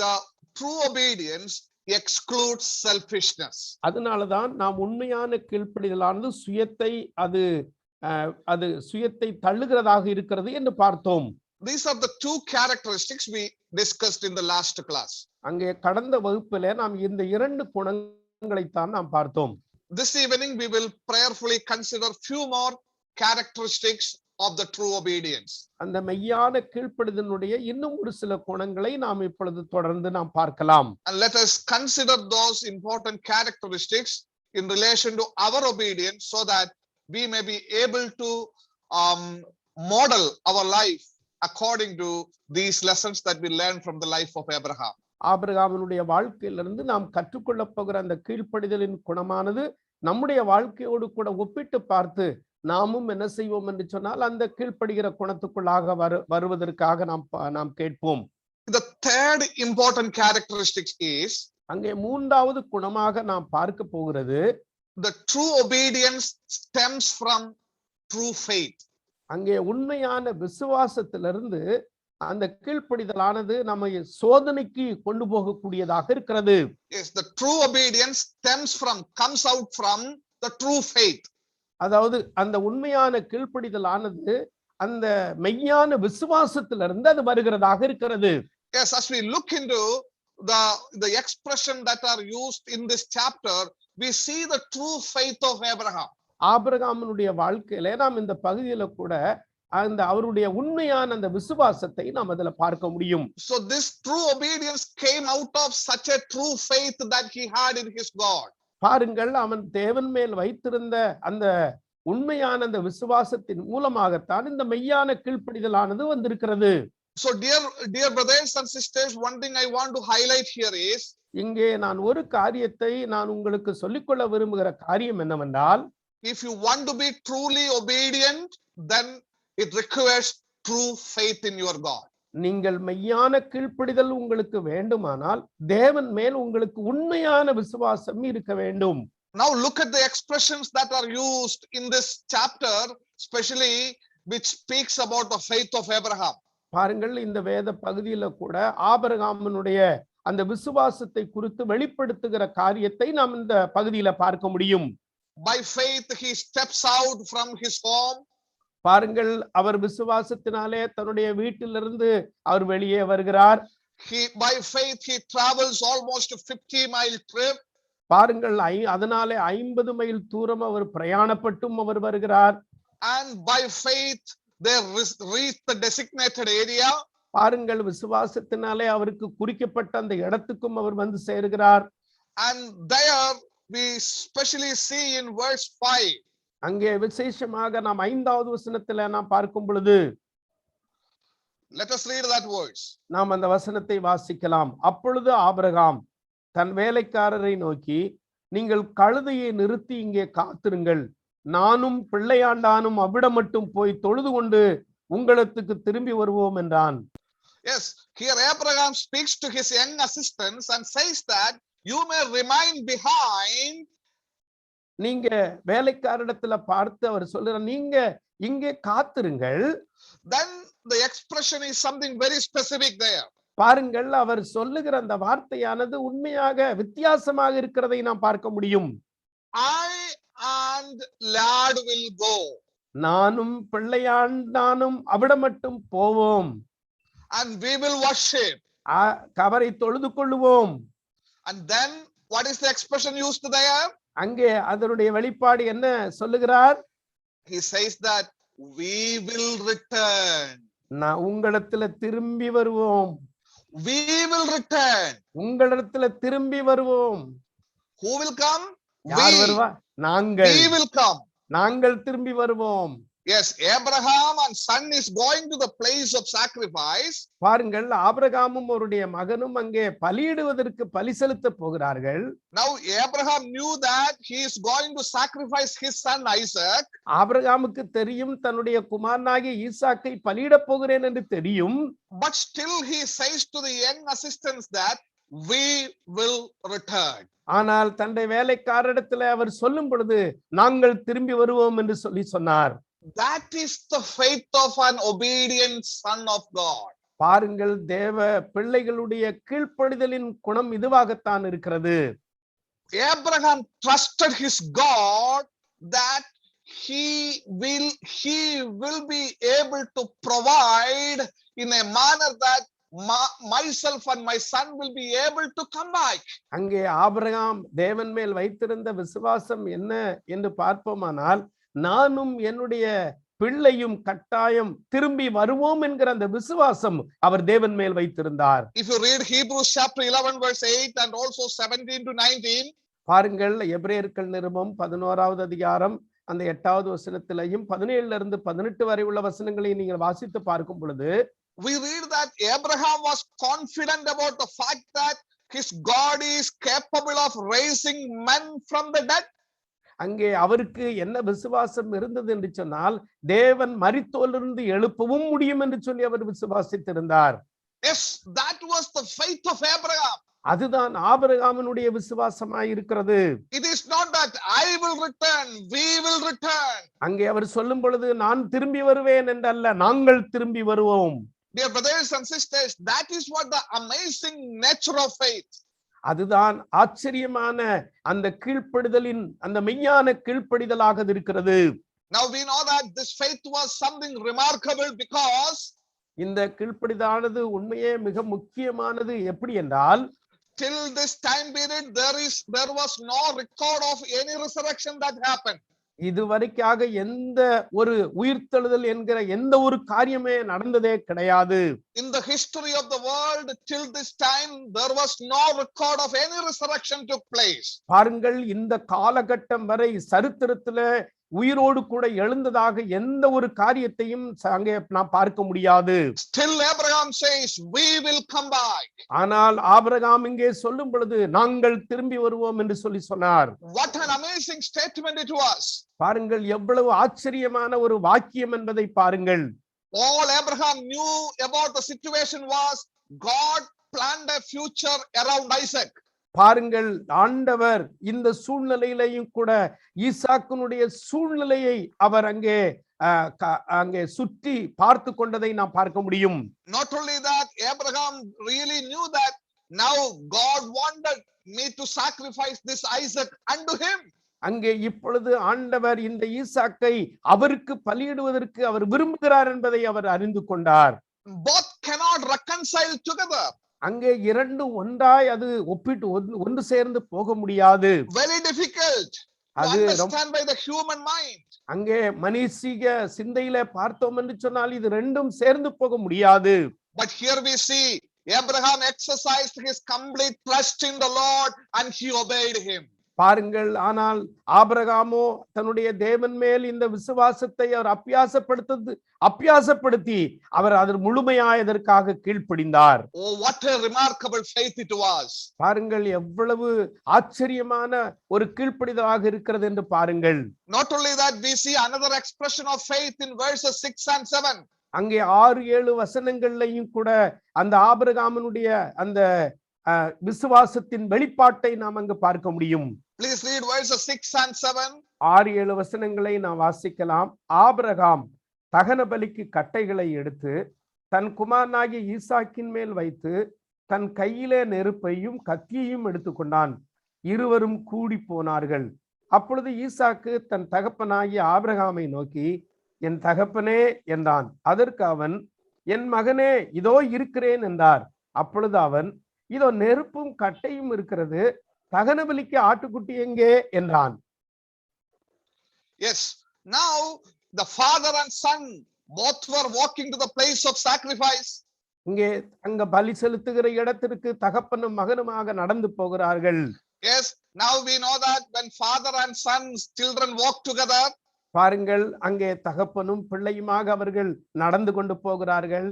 the true obedience excludes selfishness. அதனாலதான் நாம் உண்மையான கீழ்ப்படிதலானது சுயத்தை அது சுயத்தை தள்ளுகிறதாக இருக்கிறது என்று பார்த்தோம். These are the two characteristics we discussed in the last class. அங்கே கடந்த வகுப்பிலே நாம் இந்த 2 குணங்களை தான் நாம் பார்த்தோம். This evening we will prayerfully consider few more characteristics of the true obedience. அந்த மெய்யான கீழ்ப்படிதலுடைய இன்னும் ஒரு சில குணங்களை நாம் இப்பொழுது தொடர்ந்து நாம் பார்க்கலாம். And let us consider those important characteristics in relation to our obedience so that we may be able to model our life according to these lessons that we learned from the life of Abraham. ஆபிரகாமினுடைய வாழ்க்கையிலிருந்து நாம் கற்றுக்கொள்ளப் போகிற அந்த கீழ்ப்படிதலின் குணமானது நம்முடைய வாழ்க்கையோடு கூட ஒப்பிட்டு பார்த்து நாமும் என்ன செய்வோம் என்று சொன்னால் அந்த கீழ்ப்படுகிற குணத்துக்குள்ளாக வருவதற்காக நாம் கேட்போம். The third important characteristic is அங்கே 3வது குணமாக நாம் பார்க்க போகிறது the true obedience stems from true faith. அங்கே உண்மையான விசுவாசத்திலிருந்து அந்த கீழ்ப்படிதலானது நம்மை சோதனைக்கு கொண்டு போகக்கூடியதாக இருக்கிறது. Yes, the true obedience comes out from the true faith. அதாவது அந்த உண்மையான கீழ்ப்படிதலானது அந்த மெய்யான விசுவாசத்திலிருந்து அது வருகிறதாக இருக்கிறது. Yes, as we look into the expression that are used in this chapter, we see the true faith of Abraham. ஆபிரகாமினுடைய வாழ்க்கையில நாம் இந்த பகுதியில கூட அந்த அவருடைய உண்மையான அந்த விசுவாசத்தை நாம் அதுல பார்க்க முடியும். So this true obedience came out of such a true faith that he had in his God. பாருங்கள், அவன் தேவன் மேல் வைத்திருந்த அந்த உண்மையான அந்த விசுவாசத்தின் மூலமாகத்தான் இந்த மெய்யான கீழ்ப்படிதலானது வந்திருக்கிறது. So dear brothers and sisters, one thing I want to highlight here is, இங்கே நான் ஒரு காரியத்தை நான் உங்களுக்கு சொல்லிக்கொள்ள விரும்புகிற காரியம் என்னவென்றால், if you want to be truly obedient, then it requires true faith in your God. நீங்கள் மெய்யான கீழ்ப்படிதல் உங்களுக்கு வேண்டுமானால் தேவன் மேல் உங்களுக்கு உண்மையான விசுவாசம் இருக்க வேண்டும். Now look at the expressions that are used in this chapter, especially which speaks about the faith of Abraham. பாருங்கள், இந்த வேத பகுதியில கூட ஆபிரகாமினுடைய அந்த விசுவாசத்தை குறித்து வெளிப்படுத்துகிற காரியத்தை நாம் இந்த பகுதியில பார்க்க முடியும். By faith he steps out from his home. பாருங்கள், அவர் விசுவாசத்தினாலே தன்னுடைய வீட்டிலிருந்து அவர் வெளியே வருகிறார். By faith he travels almost a 50-mile trip. பாருங்கள், அதனாலே 50 மைல் தூரம் அவர் பிரயாணப்பட்டும் அவர் வருகிறார். And by faith they reach the designated area. பாருங்கள், விசுவாசத்தினாலே அவருக்கு குறிக்கப்பட்ட அந்த இடத்துக்கும் அவர் வந்து சேருகிறார். And there we especially see in verse 5. அங்கே விசேஷமாக நாம் 5வது வசனத்துல நாம் பார்க்கும் பொழுது, let us read that verse. நாம் அந்த வசனத்தை வாசிக்கலாம். அப்பொழுது ஆபிரகாம் தன் வேலைக்காரரை நோக்கி, நீங்கள் கழுதையை நிறுத்தி இங்கே காத்திருங்கள், நானும் பிள்ளையாண்டானும் அவ்விடம் மட்டும் போய் தொழுது கொண்டு உங்களிடத்துக்கு திரும்பி வருவோம் என்றான். Yes, here Abraham speaks to his young assistants and says that you may remain behind. நீங்க வேலைக்காரிடத்துல பார்த்து அவர் சொல்றார், நீங்க இங்கே காத்திருங்கள். Then the expression is something very specific there. பாருங்கள், அவர் சொல்லுகிற அந்த வார்த்தையானது உண்மையாக வித்தியாசமாக இருக்கிறதை நாம் பார்க்க முடியும். I and lad will go. நானும் பிள்ளையாண்டானும் அவிடம் மட்டும் போவோம். And we will worship. அவரை தொழுது கொள்ளுவோம். And then what is the expression used there? அங்கே அதனுடைய வெளிப்பாடு என்ன சொல்லுகிறார்? He says that we will return. நான் உங்களிடத்துல திரும்பி வருவோம். We will return. உங்களிடத்துல திரும்பி வருவோம். Who will come? யார் வருவா? நாங்கள். We will come. நாங்கள் திரும்பி வருவோம். Yes, Abraham and son is going to the place of sacrifice. பாருங்கள், ஆபிரகாமும் அவருடைய மகனும் அங்கே பலியிடுவதற்கு பலி செலுத்த போகிறார்கள். Now Abraham knew that he is going to sacrifice his son Isaac. ஆபிரகாமுக்கு தெரியும் தன்னுடைய குமாரனாகிய ஈசாக்கை பலியிட போகிறேன் என்று தெரியும். But still he says to the young assistants that we will return. ஆனால் தன்னுடைய வேலைக்காரரிடத்துல அவர் சொல்லும் பொழுது நாங்கள் திரும்பி வருவோம் என்று சொன்னார். That is the faith of an obedient son of God. பாருங்கள், தேவ பிள்ளைகளுடைய கீழ்ப்படிதலின் குணம் இதுவாகத்தான் இருக்கிறது. Abraham trusted his God that he will be able to provide in a manner that myself and my son will be able to come back. அங்கே Abraham தேவன் மேல் வைத்திருந்த விசுவாசம் என்ன என்று பார்ப்போமானால், நானும் என்னுடைய பிள்ளையும் கட்டாயம் திரும்பி வருவோம் என்கிற அந்த விசுவாசம் அவர் தேவன் மேல் வைத்திருந்தார். If you read Hebrews chapter 11 verse 8 and also 17 to 19, பாருங்கள், எபிரேயர்கள் நிருபம் 11வது அதிகாரம் அந்த 8வது வசனத்திலையும் 17 இருந்து 18 வரை உள்ள வசனங்களை நீங்கள் வாசித்து பார்க்கும் பொழுது, we read that Abraham was confident about the fact that his God is capable of raising men from the dead. அங்கே அவருக்கு என்ன விசுவாசம் இருந்தது என்று சொன்னால், தேவன் மரித்தோரிலிருந்து எழுப்பவும் முடியும் என்று சொல்லி அவர் விசுவாசித்திருந்தார். Yes, that was the faith of Abraham. அதுதான் ஆபிரகாமினுடைய விசுவாசமாய் இருக்கிறது. It is not that I will return, we will return. அங்கே அவர் சொல்லும் பொழுது நான் திரும்பி வருவேன் என்றல்ல, நாங்கள் திரும்பி வருவோம். Dear brothers and sisters, that is what the amazing nature of faith. அதுதான் ஆச்சரியமான அந்த கீழ்ப்படிதலின் அந்த மெய்யான கீழ்ப்படிதலாக இருக்கிறது. Now we know that this faith was something remarkable because இந்த கீழ்ப்படிதலானது உண்மையே மிக முக்கியமானது. எப்படி என்றால், till this time period there was no record of any resurrection that happened. இதுவரைக்காக எந்த ஒரு உயிர்த்தெழுதல் என்கிற எந்த ஒரு காரியமே நடந்ததே கிடையாது. In the history of the world till this time, there was no record of any resurrection took place. பாருங்கள், இந்த காலகட்டம் வரை சரித்திரத்திலே உயிரோடு கூட எழுந்ததாக எந்த ஒரு காரியத்தையும் அங்கே நாம் பார்க்க முடியாது. Still Abraham says, we will come back. ஆனால் ஆபிரகாம் இங்கே சொல்லும் பொழுது நாங்கள் திரும்பி வருவோம் என்று சொன்னார். What an amazing statement it was. பாருங்கள், எவ்வளவு ஆச்சரியமான ஒரு வாக்கியம் என்பதை பாருங்கள். All Abraham knew about the situation was God planned a future around Isaac. பாருங்கள், ஆண்டவர் இந்த சூழ்நிலையிலையும் கூட ஈசாக்கினுடைய சூழ்நிலையை அவர் அங்கே சுற்றி பார்த்து கொண்டதை நாம் பார்க்க முடியும். Not only that, Abraham really knew that now God wanted me to sacrifice this Isaac unto him. அங்கே இப்பொழுது ஆண்டவர் இந்த ஈசாக்கை அவருக்கு பலியிடுவதற்கு அவர் விரும்புகிறார் என்பதை அவர் அறிந்து கொண்டார். Both cannot reconcile together. அங்கே இரண்டு ஒன்றாய் அது ஒப்பிட்டு ஒன்று சேர்ந்து போக முடியாது. Very difficult to understand by the human mind. அங்கே மனுஷிக சிந்தையில பார்த்தோம் என்று சொன்னால் இது ரெண்டும் சேர்ந்து போக முடியாது. But here we see Abraham exercised his complete trust in the Lord and he obeyed him. பாருங்கள், ஆனால் ஆபிரகாமோ தன்னுடைய தேவன் மேல் இந்த விசுவாசத்தை அவர் அப்பியாசப்படுத்தி அவர் அதில் முழுமையாயதற்காக கீழ்ப்படிந்தார். Oh, what a remarkable faith it was. பாருங்கள், எவ்வளவு ஆச்சரியமான ஒரு கீழ்ப்படிதலாக இருக்கிறது என்று பாருங்கள். Not only that, we see another expression of faith in verses 6 and 7. அங்கே 6-7 வசனங்கள்லையும் கூட அந்த ஆபிரகாமனுடைய அந்த விசுவாசத்தின் வெளிப்பாட்டை நாம் அங்கு பார்க்க முடியும். Please read verses 6 and 7. 6-7 வசனங்களை நாம் வாசிக்கலாம். ஆபிரகாம் தகன பலிக்கு கட்டைகளை எடுத்து தன் குமாரனாகிய ஈசாக்கின் மேல் வைத்து தன் கையிலே நெருப்பையும் கத்தியையும் எடுத்துக்கொண்டான். இருவரும் கூடி போனார்கள். அப்பொழுது ஈசாக்கு தன் தகப்பனாகிய ஆபிரகாமை நோக்கி, என் தகப்பனே என்றான். அதற்கு அவன், என் மகனே இதோ இருக்கிறேன் என்றார். அப்பொழுது அவன், இதோ நெருப்பும் கட்டையும் இருக்கிறது, தகன பலிக்கு ஆட்டுக்குட்டி எங்கே என்றான். Yes, now the father and son both were walking to the place of sacrifice. இங்கே அங்க பலி செலுத்துகிற இடத்திற்கு தகப்பனும் மகனுமாக நடந்து போகிறார்கள். Yes, now we know that when father and son's children walk together, பாருங்கள், அங்கே தகப்பனும் பிள்ளையுமாக அவர்கள் நடந்து கொண்டு போகிறார்கள்.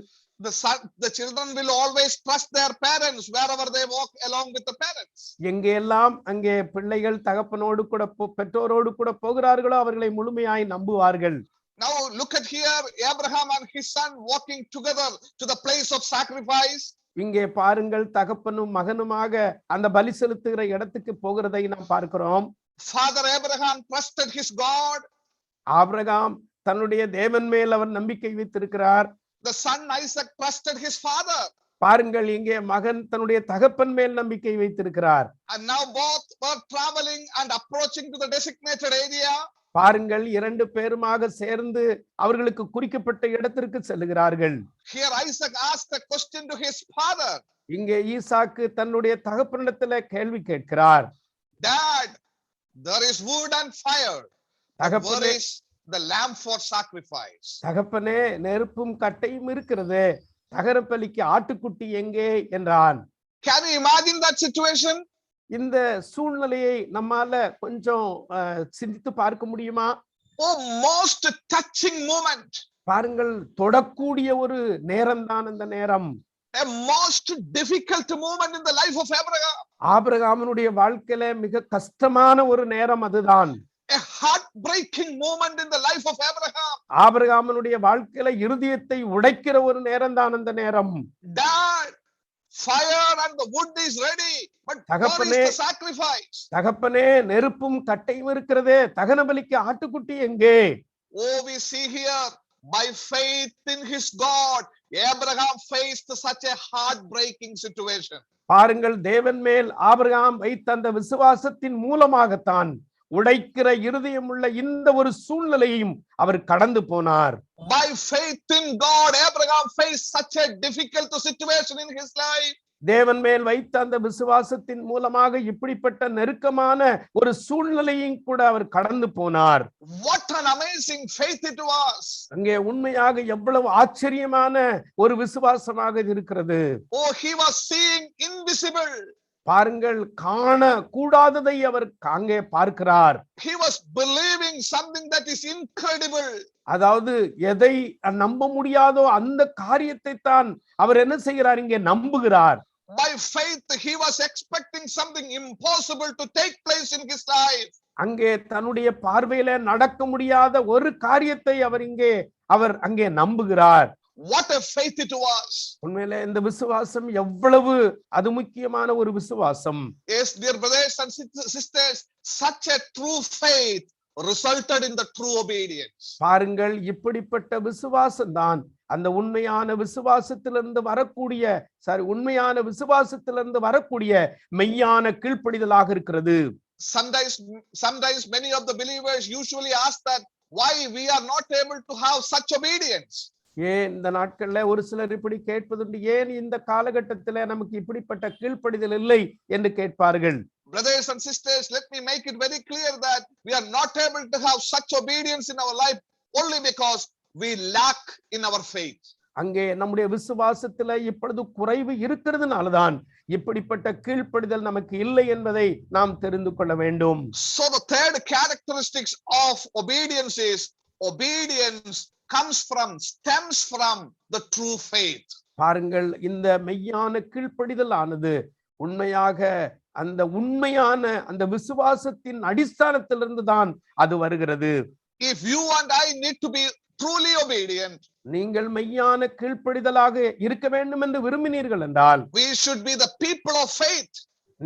the children will always trust their parents wherever they walk along with the parents. எங்கெல்லாம் அங்கே பிள்ளைகள் தகப்பனோடு கூட பெற்றோரோடு கூட போகிறார்களோ அவர்களை முழுமையாய் நம்புவார்கள். Now look at here, Abraham and his son walking together to the place of sacrifice. இங்கே பாருங்கள், தகப்பனும் மகனுமாக அந்த பலி செலுத்துகிற இடத்துக்கு போகிறதை நாம் பார்க்கிறோம். Father Abraham trusted his God. Abraham தன்னுடைய தேவன் மேல் அவர் நம்பிக்கை வைத்திருக்கிறார். The son Isaac trusted his father. பாருங்கள், இங்கே மகன் தன்னுடைய தகப்பன் மேல் நம்பிக்கை வைத்திருக்கிறார். And now both were traveling and approaching to the designated area. பாருங்கள், இரண்டு பேருமாக சேர்ந்து அவர்களுக்கு குறிக்கப்பட்ட இடத்திற்கு செல்லுகிறார்கள். Here Isaac asked a question to his father. இங்கே ஈசாக்கு தன்னுடைய தகப்பனிடத்தில் கேள்வி கேட்கிறார். Dad, there is wood and fire. Where is the lamb for sacrifice? தகப்பனே, நெருப்பும் கட்டையும் இருக்கிறது, தகன பலிக்கு ஆட்டுக்குட்டி எங்கே என்றான். Can you imagine that situation? இந்த சூழ்நிலையை நம்மால கொஞ்சம் சிந்தித்து பார்க்க முடியுமா? Oh, most touching moment. பாருங்கள், தொடக்கூடிய ஒரு நேரம் தான் அந்த நேரம். A most difficult moment in the life of Abraham. ஆபிரகாமனுடைய வாழ்க்கையில மிக கஷ்டமான ஒரு நேரம் அதுதான். A heartbreaking moment in the life of Abraham. ஆபிரகாமனுடைய வாழ்க்கையில இருதயத்தை உடைக்கிற ஒரு நேரம் தான் அந்த நேரம். Dad, fire and the wood is ready, but where is the sacrifice? தகப்பனே, நெருப்பும் கட்டையும் இருக்கிறதே, தகன பலிக்கு ஆட்டுக்குட்டி எங்கே? Oh, we see here, by faith in his God, Abraham faced such a heartbreaking situation. பாருங்கள், தேவன் மேல் ஆபிரகாம் வைத்த அந்த விசுவாசத்தின் மூலமாகத்தான் உடைக்கிற இருதயம் உள்ள இந்த ஒரு சூழ்நிலையையும் அவர் கடந்து போனார். By faith in God, Abraham faced such a difficult situation in his life. தேவன் மேல் வைத்த அந்த விசுவாசத்தின் மூலமாக இப்படிப்பட்ட நெருக்கமான ஒரு சூழ்நிலையும் கூட அவர் கடந்து போனார். What an amazing faith it was. அங்கே உண்மையாக எவ்வளவு ஆச்சரியமான ஒரு விசுவாசமாக இது இருக்கிறது. Oh, he was seeing invisible. பாருங்கள், காண கூடாததை அவர் அங்கே பார்க்கிறார். He was believing something that is incredible. அதாவது எதை நம்ப முடியாதோ அந்த காரியத்தை தான் அவர் என்ன செய்கிறார், இங்கே நம்புகிறார். By faith, he was expecting something impossible to take place in his life. அங்கே தன்னுடைய பார்வையில நடக்க முடியாத ஒரு காரியத்தை அவர் அங்கே நம்புகிறார். What a faith it was. உண்மையிலே இந்த விசுவாசம் எவ்வளவு அது முக்கியமான ஒரு விசுவாசம். Yes, dear brothers and sisters, such a true faith resulted in the true obedience. பாருங்கள், இப்படிப்பட்ட விசுவாசம் தான் அந்த உண்மையான விசுவாசத்திலிருந்து வரக்கூடிய மெய்யான கீழ்ப்படிதலாக இருக்கிறது. Sometimes many of the believers usually ask that why we are not able to have such obedience. ஏன் இந்த நாட்கள்ல ஒரு சிலர் இப்படி கேட்பதுண்டு, ஏன் இந்த காலகட்டத்தில நமக்கு இப்படிப்பட்ட கீழ்ப்படிதல் இல்லை என்று கேட்பார்கள். Brothers and sisters, let me make it very clear that we are not able to have such obedience in our life only because we lack in our faith. அங்கே நம்முடைய விசுவாசத்துல இப்பொழுது குறைவு இருக்கிறதுனாலதான் இப்படிப்பட்ட கீழ்ப்படிதல் நமக்கு இல்லை என்பதை நாம் தெரிந்து கொள்ள வேண்டும். So the third characteristics of obedience is obedience stems from the true faith. பாருங்கள், இந்த மெய்யான கீழ்ப்படிதல் ஆனது உண்மையாக அந்த விசுவாசத்தின் அடிஸ்தானத்திலிருந்து தான் அது வருகிறது. If you and I need to be truly obedient, நீங்கள் மெய்யான கீழ்ப்படிதலாக இருக்க வேண்டும் என்று விரும்பினீர்கள் என்றால் we should be the people of faith.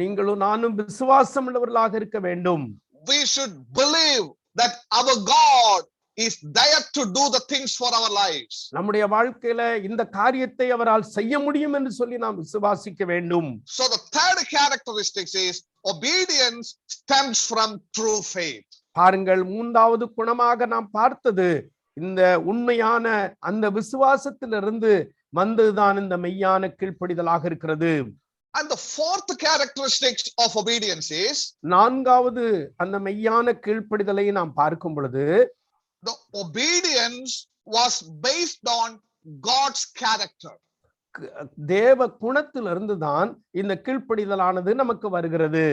நீங்களும் நானும் விசுவாசம் உள்ளவர்களாக இருக்க வேண்டும். We should believe that our God is there to do the things for our lives. நம்முடைய வாழ்க்கையில இந்த காரியத்தை அவரால் செய்ய முடியும் என்று சொல்லி நாம் விசுவாசிக்க வேண்டும். So the third characteristic is obedience stems from true faith. பாருங்கள், மூன்றாவது குணமாக நாம் பார்த்தது இந்த உண்மையான அந்த விசுவாசத்திலிருந்து வந்ததுதான் இந்த மெய்யான கீழ்ப்படிதலாக இருக்கிறது. And the fourth characteristic of obedience is, நான்காவது அந்த மெய்யான கீழ்ப்படிதலை நாம் பார்க்கும் பொழுது, the obedience was based on God's character. தேவ குணத்திலிருந்து தான் இந்த கீழ்ப்படிதலானது நமக்கு வருகிறது.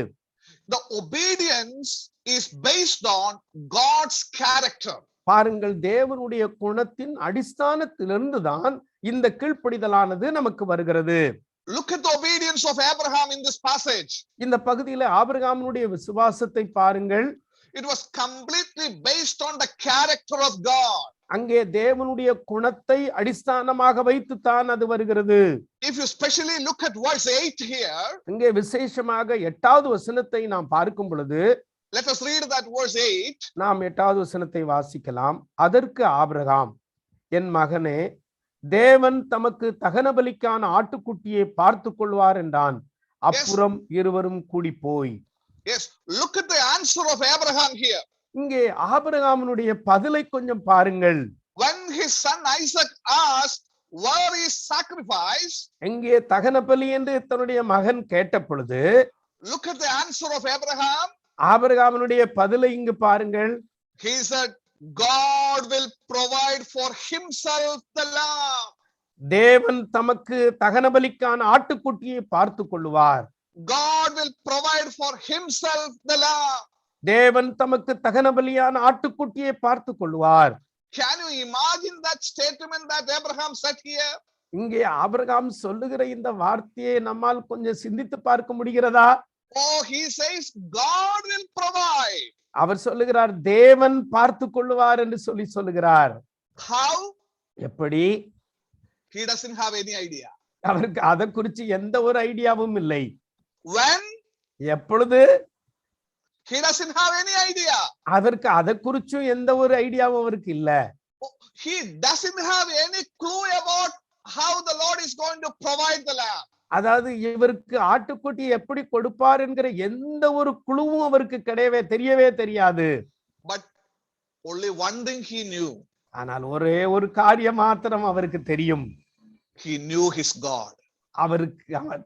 The obedience is based on God's character. பாருங்கள், தேவனுடைய குணத்தின் அடிஸ்தானத்திலிருந்து தான் இந்த கீழ்ப்படிதலானது நமக்கு வருகிறது. Look at the obedience of Abraham in this passage. இந்த பகுதியில ஆபிரகாமுடைய விசுவாசத்தை பாருங்கள். It was completely based on the character of God. அங்கே தேவனுடைய குணத்தை அடிஸ்தானமாக வைத்து தான் அது வருகிறது. If you especially look at verse 8 here, அங்கே விசேஷமாக 8வது வசனத்தை நாம் பார்க்கும் பொழுது, let us read that verse 8. நாம் 8வது வசனத்தை வாசிக்கலாம். அதற்கு ஆபிரகாம், என் மகனே, தேவன் தமக்கு தகன பலிக்கான ஆட்டுக்குட்டியை பார்த்துக் கொள்வார் என்றான். அப்புறம் இருவரும் கூடி போய். Yes, look at the answer of Abraham here. இங்கே ஆபிரகாமுடைய பதிலை கொஞ்சம் பாருங்கள். When his son Isaac asked, where is sacrifice? எங்கே தகன பலி என்று தன்னுடைய மகன் கேட்ட பொழுது, look at the answer of Abraham. ஆபிரகாமுடைய பதிலை இங்கு பாருங்கள். He said, God will provide for himself the lamb. தேவன் தமக்கு தகன பலிக்கான ஆட்டுக்குட்டியை பார்த்துக் கொள்வார். God will provide for himself the lamb. தேவன் தமக்கு தகன பலியான ஆட்டுக்குட்டியை பார்த்துக் கொள்வார். Can you imagine that statement that Abraham said here? இங்கே ஆபிரகாம் சொல்லுகிற இந்த வார்த்தையை நம்மால் கொஞ்சம் சிந்தித்து பார்க்க முடிகிறதா? Oh, he says God will provide. அவர் சொல்லுகிறார், தேவன் பார்த்துக் கொள்வார் என்று சொல்லுகிறார். How? எப்படி? He doesn't have any idea. அவருக்கு அதை குறித்து எந்த ஒரு ஐடியாவும் இல்லை. When? எப்பொழுது? He doesn't have any idea. அதற்கு அதை குறிச்சும் எந்த ஒரு ஐடியாவும் அவருக்கு இல்ல. He doesn't have any clue about how the Lord is going to provide the lamb. அதாவது இவருக்கு ஆட்டுக்குட்டி எப்படி கொடுப்பார் என்கிற எந்த ஒரு குழுவும் அவருக்கு தெரியவே தெரியாது. But only one thing he knew. ஆனால் ஒரே ஒரு காரியம் மாத்திரம் அவருக்கு தெரியும். He knew his God.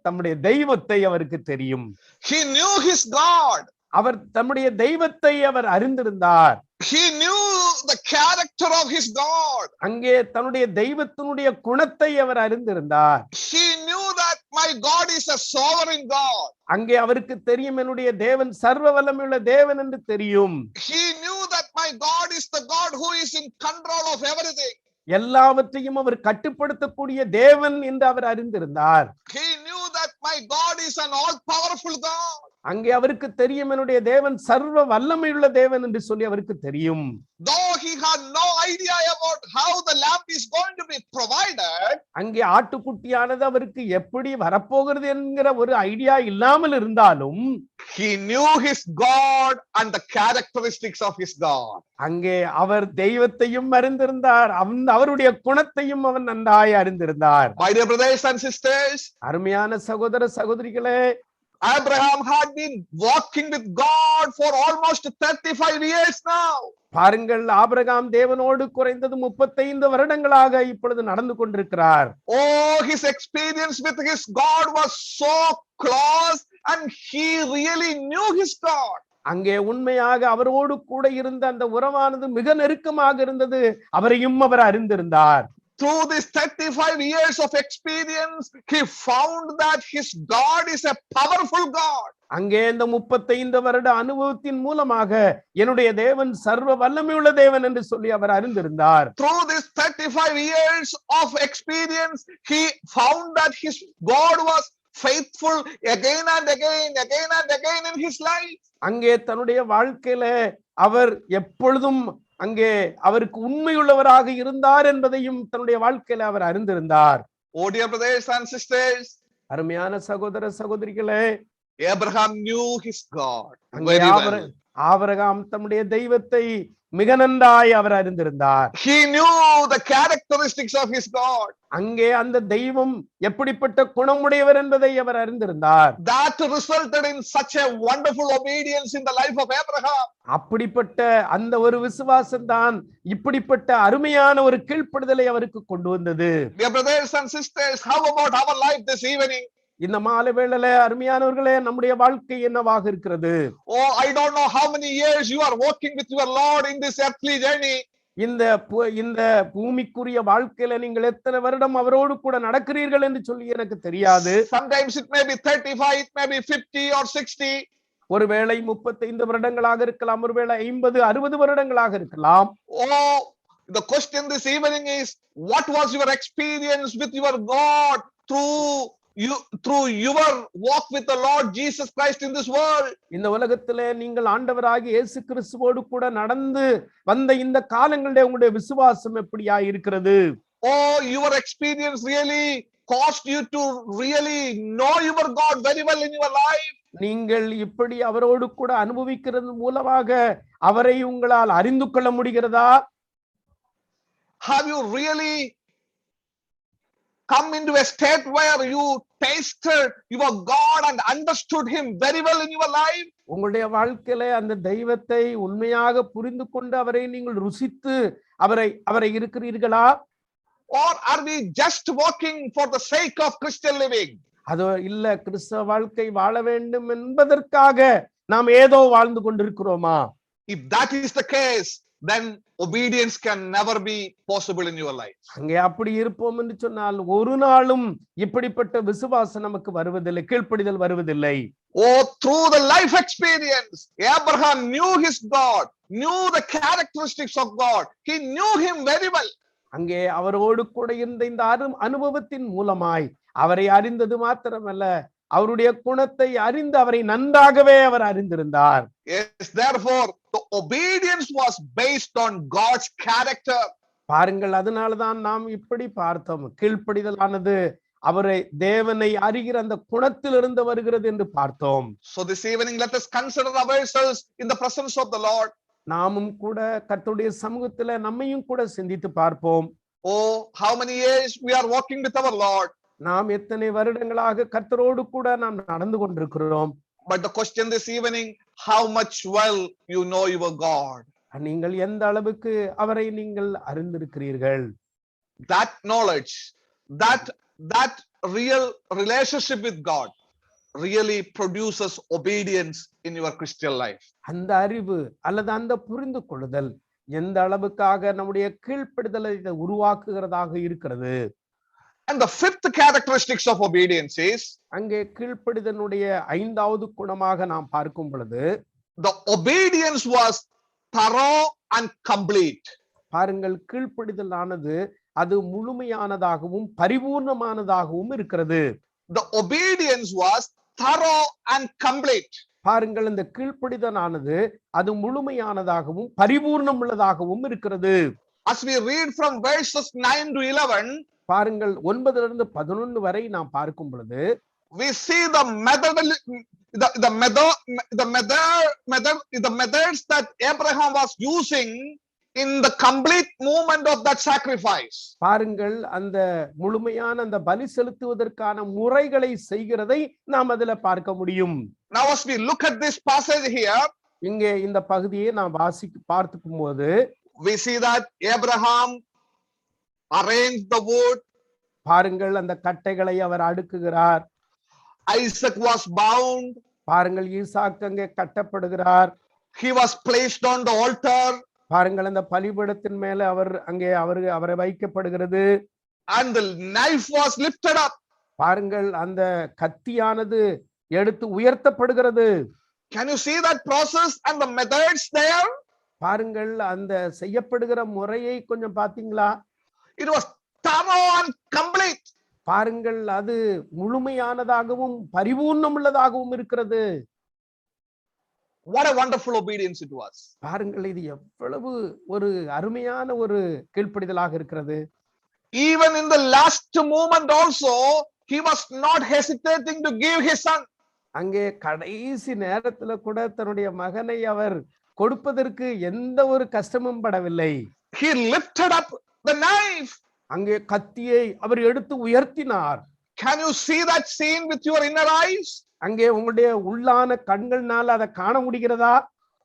தம்முடைய தெய்வத்தை அவருக்கு தெரியும். He knew his God. அவர் தம்முடைய தெய்வத்தை அவர் அறிந்திருந்தார். He knew the character of his God. அங்கே தன்னுடைய தெய்வத்தினுடைய குணத்தை அவர் அறிந்திருந்தார். He knew that my God is a sovereign God. அங்கே அவருக்கு தெரியும் என்னுடைய தேவன் சர்வ வல்லமையுள்ள தேவன் என்று தெரியும். He knew that my God is the God who is in control of everything. எல்லாவற்றையும் அவர் கட்டுப்படுத்தக்கூடிய தேவன் என்று அவர் அறிந்திருந்தார். He knew that my God is an all powerful God. அங்கே அவருக்கு தெரியும் என்னுடைய தேவன் சர்வ வல்லமையுள்ள தேவன் என்று சொல்லி அவருக்கு தெரியும். Though he had no idea about how the lamb is going to be provided, அங்கே ஆட்டுக்குட்டியானது அவருக்கு எப்படி வரப்போகிறது என்கிற ஒரு ஐடியா இல்லாமல் இருந்தாலும் he knew his God and the characteristics of his God. அங்கே அவர் தெய்வத்தையும் அறிந்திருந்தார், அவருடைய குணத்தையும் அவன் நன்றாய் அறிந்திருந்தார். My dear brothers and sisters, அருமையான சகோதர சகோதரிகளே, Abraham had been walking with God for almost 35 years now. பாருங்கள், ஆபிரகாம் தேவனோடு குறைந்தது 35 வருடங்களாக இப்பொழுது நடந்து கொண்டிருக்கிறார். Oh, his experience with his God was so close and he really knew his God. அங்கே உண்மையாக அவரோடு கூட இருந்த அந்த உறவானது மிக நெருக்கமாக இருந்தது, அவரையும் அவர் அறிந்திருந்தார். Through this 35 years of experience, he found that his God is a powerful God. அங்கே இந்த 35 வருட அனுபவத்தின் மூலமாக என்னுடைய தேவன் சர்வ வல்லமையுள்ள தேவன் என்று சொல்லி அவர் அறிந்திருந்தார். Through this 35 years of experience, he found that his God was faithful again and again in his life. அங்கே தன்னுடைய வாழ்க்கையில அவர் எப்பொழுதும் அங்கே அவருக்கு உண்மையுள்ளவராக இருந்தார் என்பதையும் தன்னுடைய வாழ்க்கையில அவர் அறிந்திருந்தார். Oh dear brothers and sisters, அருமையான சகோதர சகோதரிகளே, Abraham knew his God அங்கே very well. ஆபிரகாம் தம்முடைய தெய்வத்தை மிக நன்றாய் அவர் அறிந்திருந்தார். He knew the characteristics of his God. அங்கே அந்த தெய்வம் எப்படிப்பட்ட குணமுடையவர் என்பதை அவர் அறிந்திருந்தார். That resulted in such a wonderful obedience in the life of Abraham. அப்படிப்பட்ட அந்த ஒரு விசுவாசம் தான் இப்படிப்பட்ட அருமையான ஒரு கீழ்ப்படுதலை அவருக்கு கொண்டு வந்தது. Dear brothers and sisters, how about our life this evening? இந்த மாலை வேளையிலே அருமையானவர்களே, நம்முடைய வாழ்க்கை என்னவாக இருக்கிறது? Oh, I don't know how many years you are walking with your Lord in this earthly journey. இந்த பூமிக்குரிய வாழ்க்கையில நீங்கள் எத்தனை வருடம் அவரோடு கூட நடக்கிறீர்கள் என்று சொல்லி எனக்கு தெரியாது. Sometimes it may be 35, it may be 50 or 60. ஒருவேளை 35 வருடங்களாக இருக்கலாம், ஒருவேளை 50, 60 வருடங்களாக இருக்கலாம். Oh, the question this evening is, what was your experience with your God through your walk with the Lord Jesus Christ in this world? இந்த உலகத்திலே நீங்கள் ஆண்டவராகிய இயேசு கிறிஸ்துவோடு கூட நடந்து வந்த இந்த காலங்களிலே உங்களுடைய விசுவாசம் எப்படியா இருக்கிறது? Oh, your experience really caused you to really know your God very well in your life. நீங்கள் இப்படி அவரோடு கூட அனுபவிக்கிறது மூலமாக அவரை உங்களால் அறிந்து கொள்ள முடிகிறதா? Have you really come into a state where you tasted your God and understood him very well in your life? உங்களுடைய வாழ்க்கையில அந்த தெய்வத்தை உண்மையாக புரிந்து கொண்டு அவரை நீங்கள் ருசித்து அவரை இருக்கிறீர்களா? Or are we just walking for the sake of Christian living? அதோ இல்ல, கிறிஸ்தவ வாழ்க்கை வாழ வேண்டும் என்பதற்காக நாம் ஏதோ வாழ்ந்து கொண்டிருக்கிறோமா? If that is the case, then obedience can never be possible in your life. அங்கே அப்படி இருப்போம் என்று சொன்னால் ஒரு நாளும் இப்படிப்பட்ட விசுவாசம் நமக்கு வருவதில்லை, கீழ்ப்படிதல் வருவதில்லை. Oh, through the life experience, Abraham knew his God, knew the characteristics of God. He knew him very well. அங்கே அவரோடு கூட இருந்த இந்த அனுபவத்தின் மூலமாய் அவரை அறிந்தது மாத்திரமல்ல, அவருடைய குணத்தை அறிந்து அவரை நன்றாகவே அவர் அறிந்திருந்தார். Yes, therefore the obedience was based on God's character. பாருங்கள், அதனாலதான் நாம் இப்படி பார்த்தோம், கீழ்ப்படிதலானது அவரை தேவனை அறிகிற அந்த குணத்திலிருந்து வருகிறது என்று பார்த்தோம். So this evening let us consider ourselves in the presence of the Lord. நாமும் கூட கர்த்தருடைய சமூகத்துல நம்மையும் கூட சிந்தித்து பார்ப்போம். Oh, how many years we are walking with our Lord. நாம் எத்தனை வருடங்களாக கர்த்தரோடு கூட நாம் நடந்து கொண்டிருக்கிறோம். But the question this evening, how much well you know your God? நீங்கள் எந்த அளவுக்கு அவரை நீங்கள் அறிந்திருக்கிறீர்கள்? That knowledge, that real relationship with God really produces obedience in your Christian life. அந்த அறிவு அல்லது அந்த புரிந்து கொள்ளுதல் எந்த அளவுக்காக நம்முடைய கீழ்ப்படிதலை இதை உருவாக்குகிறதாக இருக்கிறது. And the fifth characteristics of obedience is அங்கே கீழ்ப்படிதனுடைய 5வது குணமாக நாம் பார்க்கும் பொழுது the obedience was thorough and complete. பாருங்கள், கீழ்ப்படிதலானது அது முழுமையானதாகவும் பரிபூர்ணமானதாகவும் இருக்கிறது. The obedience was thorough and complete. பாருங்கள், இந்த கீழ்ப்படிதலானது அது முழுமையானதாகவும் பரிபூர்ணம் உள்ளதாகவும் இருக்கிறது. As we read from verses 9 to 11, பாருங்கள், 9 11 வரை நாம் பார்க்கும் பொழுது we see the methods that Abraham was using in the complete movement of that sacrifice. பாருங்கள், அந்த முழுமையான அந்த பலி செலுத்துவதற்கான முறைகளை செய்கிறதை நாம் அதில் பார்க்க முடியும். Now as we look at this passage here, இங்கே இந்த பகுதியை நாம் பார்த்துக்கும் போது we see that Abraham arranged the wood. பாருங்கள், அந்த கட்டைகளை அவர் அடுக்குகிறார். Isaac was bound. பாருங்கள், ஈசாக்கு அங்கே கட்டப்படுகிறார். He was placed on the altar. பாருங்கள், அந்த பலிபீடத்தின் மேல அவரை வைக்கப்படுகிறது. And the knife was lifted up. பாருங்கள், அந்த கத்தியானது எடுத்து உயர்த்தப்படுகிறது. Can you see that process and the methods there? பாருங்கள், அந்த செய்யப்படுகிற முறையை கொஞ்சம் பாத்தீங்களா? It was thorough and complete. பாருங்கள், அது முழுமையானதாகவும் பரிபூர்ணம் உள்ளதாகவும் இருக்கிறது. What a wonderful obedience it was. பாருங்கள், இது எவ்வளவு ஒரு அருமையான ஒரு கீழ்ப்படிதலாக இருக்கிறது. Even in the last moment also, he was not hesitating to give his son. அங்கே கடைசி நேரத்துல கூட தன்னுடைய மகனை அவர் கொடுப்பதற்கு எந்த ஒரு கஷ்டமும் படவில்லை. He lifted up the knife. அங்கே கத்தியை அவர் எடுத்து உயர்த்தினார். Can you see that scene with your inner eyes? அங்கே உங்களுடைய உள்ளான கண்கள்னால அதை காண முடிகிறதா?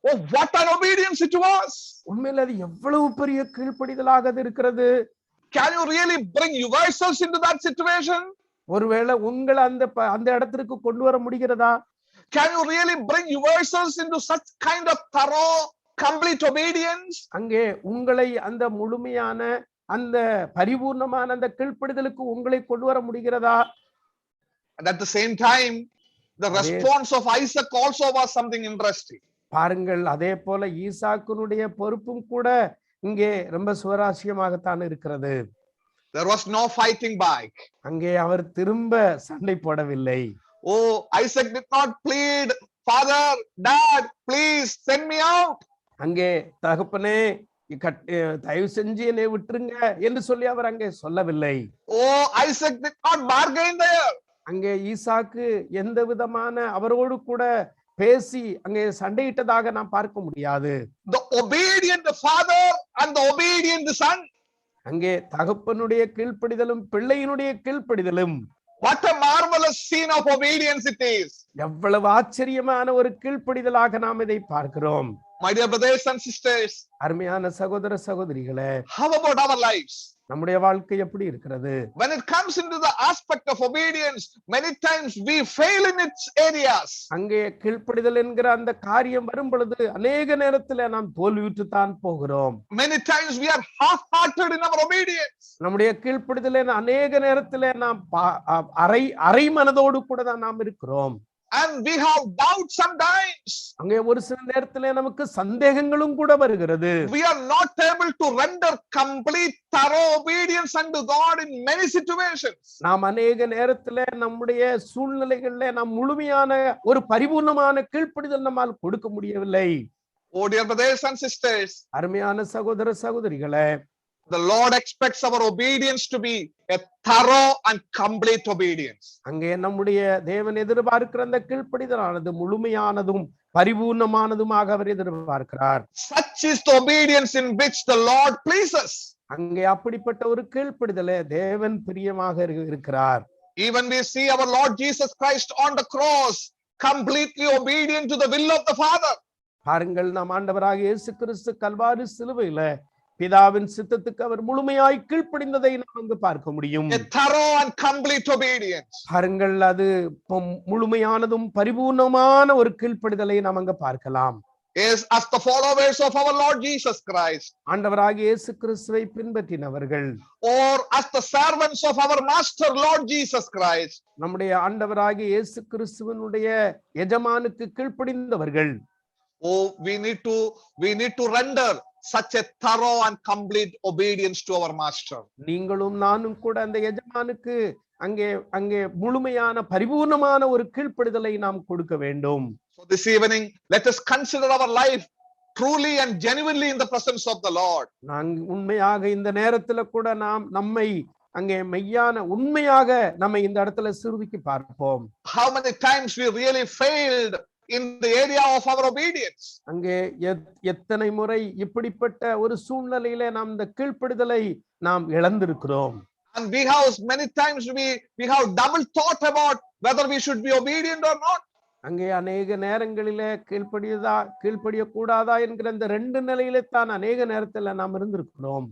Oh, what an obedience it was. உண்மையில அது எவ்வளவு பெரிய கீழ்ப்படிதலாக அது இருக்கிறது. Can you really bring yourselves into that situation? ஒருவேளை உங்களை அந்த இடத்திற்கு கொண்டு வர முடிகிறதா? Can you really bring yourselves into such kind of thorough, complete obedience? அங்கே உங்களை அந்த முழுமையான அந்த பரிபூர்ணமான அந்த கீழ்ப்படிதலுக்கு உங்களை கொண்டு வர முடிகிறதா? And at the same time, the response of Isaac also was something interesting. பாருங்கள், அதே போல ஈசாக்குனுடைய பொறுப்பும் கூட இங்கே ரொம்ப சுவாரஸ்யமாகத்தான் இருக்கிறது. There was no fighting back. அங்கே அவர் திரும்ப சண்டை போடவில்லை. Oh, Isaac did not plead, Father, Dad, please send me out. அங்கே தகப்பனே தயவு செஞ்சு என்னை விட்டுருங்க என்று சொல்லி அவர் அங்கே சொல்லவில்லை. Oh, Isaac did not bargain there. அங்கே ஈசாக்கு எந்த விதமான அவரோடு கூட பேசி அங்கே சண்டையிட்டதாக நாம் பார்க்க முடியாது. The obedient father and the obedient son. அங்கே தகப்பனுடைய கீழ்ப்படிதலும் பிள்ளையினுடைய கீழ்ப்படிதலும். What a marvelous scene of obedience it is. எவ்வளவு ஆச்சரியமான ஒரு கீழ்ப்படிதலாக நாம் இதை பார்க்கிறோம். My dear brothers and sisters, அருமையான சகோதர சகோதரிகளே, how about our lives? நம்முடைய வாழ்க்கை எப்படி இருக்கிறது? When it comes into the aspect of obedience, many times we fail in its areas. அங்கே கீழ்ப்படிதல் என்கிற அந்த காரியம் வரும் பொழுது அநேக நேரத்துல நாம் தோல்வியுற்றுத்தான் போகிறோம். Many times we are half-hearted in our obedience. நம்முடைய கீழ்ப்படிதலை அநேக நேரத்துல நாம் அரை மனதோடு கூட தான் நாம் இருக்கிறோம். And we have doubts sometimes. அங்கே ஒரு சில நேரத்துல நமக்கு சந்தேகங்களும் கூட வருகிறது. We are not able to render complete thorough obedience unto God in many situations. நாம் அநேக நேரத்துல நம்முடைய சூழ்நிலைகள்ல நாம் முழுமையான ஒரு பரிபூர்ணமான கீழ்ப்படிதல் நம்மால் கொடுக்க முடியவில்லை. Oh dear brothers and sisters, அருமையான சகோதர சகோதரிகளே, the Lord expects our obedience to be a thorough and complete obedience. அங்கே நம்முடைய தேவன் எதிர்பார்க்கிற அந்த கீழ்ப்படிதலானது முழுமையானதும் பரிபூர்ணமானதுமாக அவர் எதிர்பார்க்கிறார். Such is the obedience in which the Lord pleases. அங்கே அப்படிப்பட்ட ஒரு கீழ்ப்படிதலே தேவன் பிரியமாக இருக்கிறார். Even we see our Lord Jesus Christ on the cross, completely obedient to the will of the Father. பாருங்கள், நாம் ஆண்டவராக இயேசு கிறிஸ்து கல்வாரி சிலுவையில பிதாவின் சித்தத்துக்கு அவர் முழுமையாய் கீழ்ப்படிந்ததை நாம் அங்கு பார்க்க முடியும். A thorough and complete obedience. பாருங்கள், அது முழுமையானதும் பரிபூர்ணமான ஒரு கீழ்ப்படிதலை நாம் அங்க பார்க்கலாம். Is as the followers of our Lord Jesus Christ, ஆண்டவராகிய இயேசு கிறிஸ்துவை பின்பற்றினவர்கள், or as the servants of our Master Lord Jesus Christ, நம்முடைய ஆண்டவராகிய இயேசு கிறிஸ்துவினுடைய எஜமானுக்கு கீழ்ப்படிந்தவர்கள், oh, we need to render such a thorough and complete obedience to our Master. நீங்களும் நானும் கூட அந்த எஜமானுக்கு அங்கே முழுமையான பரிபூர்ணமான ஒரு கீழ்ப்படிதலை நாம் கொடுக்க வேண்டும். So this evening, let us consider our life truly and genuinely in the presence of the Lord. உண்மையாக இந்த நேரத்துல கூட நாம் நம்மை அங்கே மெய்யான உண்மையாக நம்மை இந்த இடத்துல சிறுவிக்கு பார்ப்போம். How many times we really failed in the area of our obedience. அங்கே எத்தனை முறை இப்படிப்பட்ட ஒரு சூழ்நிலையில நாம் இந்த கீழ்ப்படிதலை நாம் இழந்திருக்கிறோம். And we have many times we have double thought about whether we should be obedient or not. அங்கே அநேக நேரங்களிலே கீழ்ப்படிய கூடாதா என்கிற இந்த ரெண்டு நிலையிலே தான் அநேக நேரத்துல நாம் இருந்திருக்கிறோம்.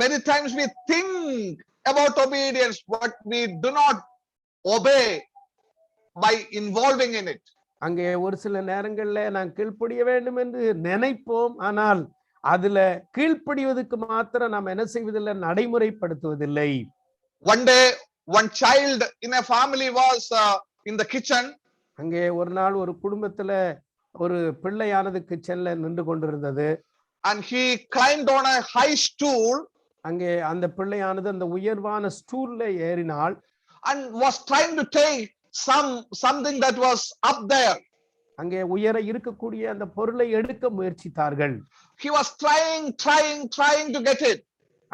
Many times we think about obedience, but we do not obey by involving in it. அங்கே ஒரு சில நேரங்கள்ல நான் கீழ்ப்படிய வேண்டும் என்று நினைப்போம், ஆனால் அதுல கீழ்ப்படிவதற்கு மாத்திரம் நாம் என்ன செய்வதில்லை, நடைமுறைப்படுத்துவதில்லை. One day, one child in a family was in the kitchen. அங்கே ஒரு நாள் ஒரு குடும்பத்துல ஒரு பிள்ளையானது கிச்சன்ல நின்று கொண்டிருந்தது. And he climbed on a high stool. அங்கே அந்த பிள்ளையானது அந்த உயர்வான ஸ்டூல்ல ஏறினாள். And was trying to take something that was up there. அங்கே உயர இருக்கக்கூடிய அந்த பொருளை எடுக்க முயற்சித்தார்கள். He was trying to get it.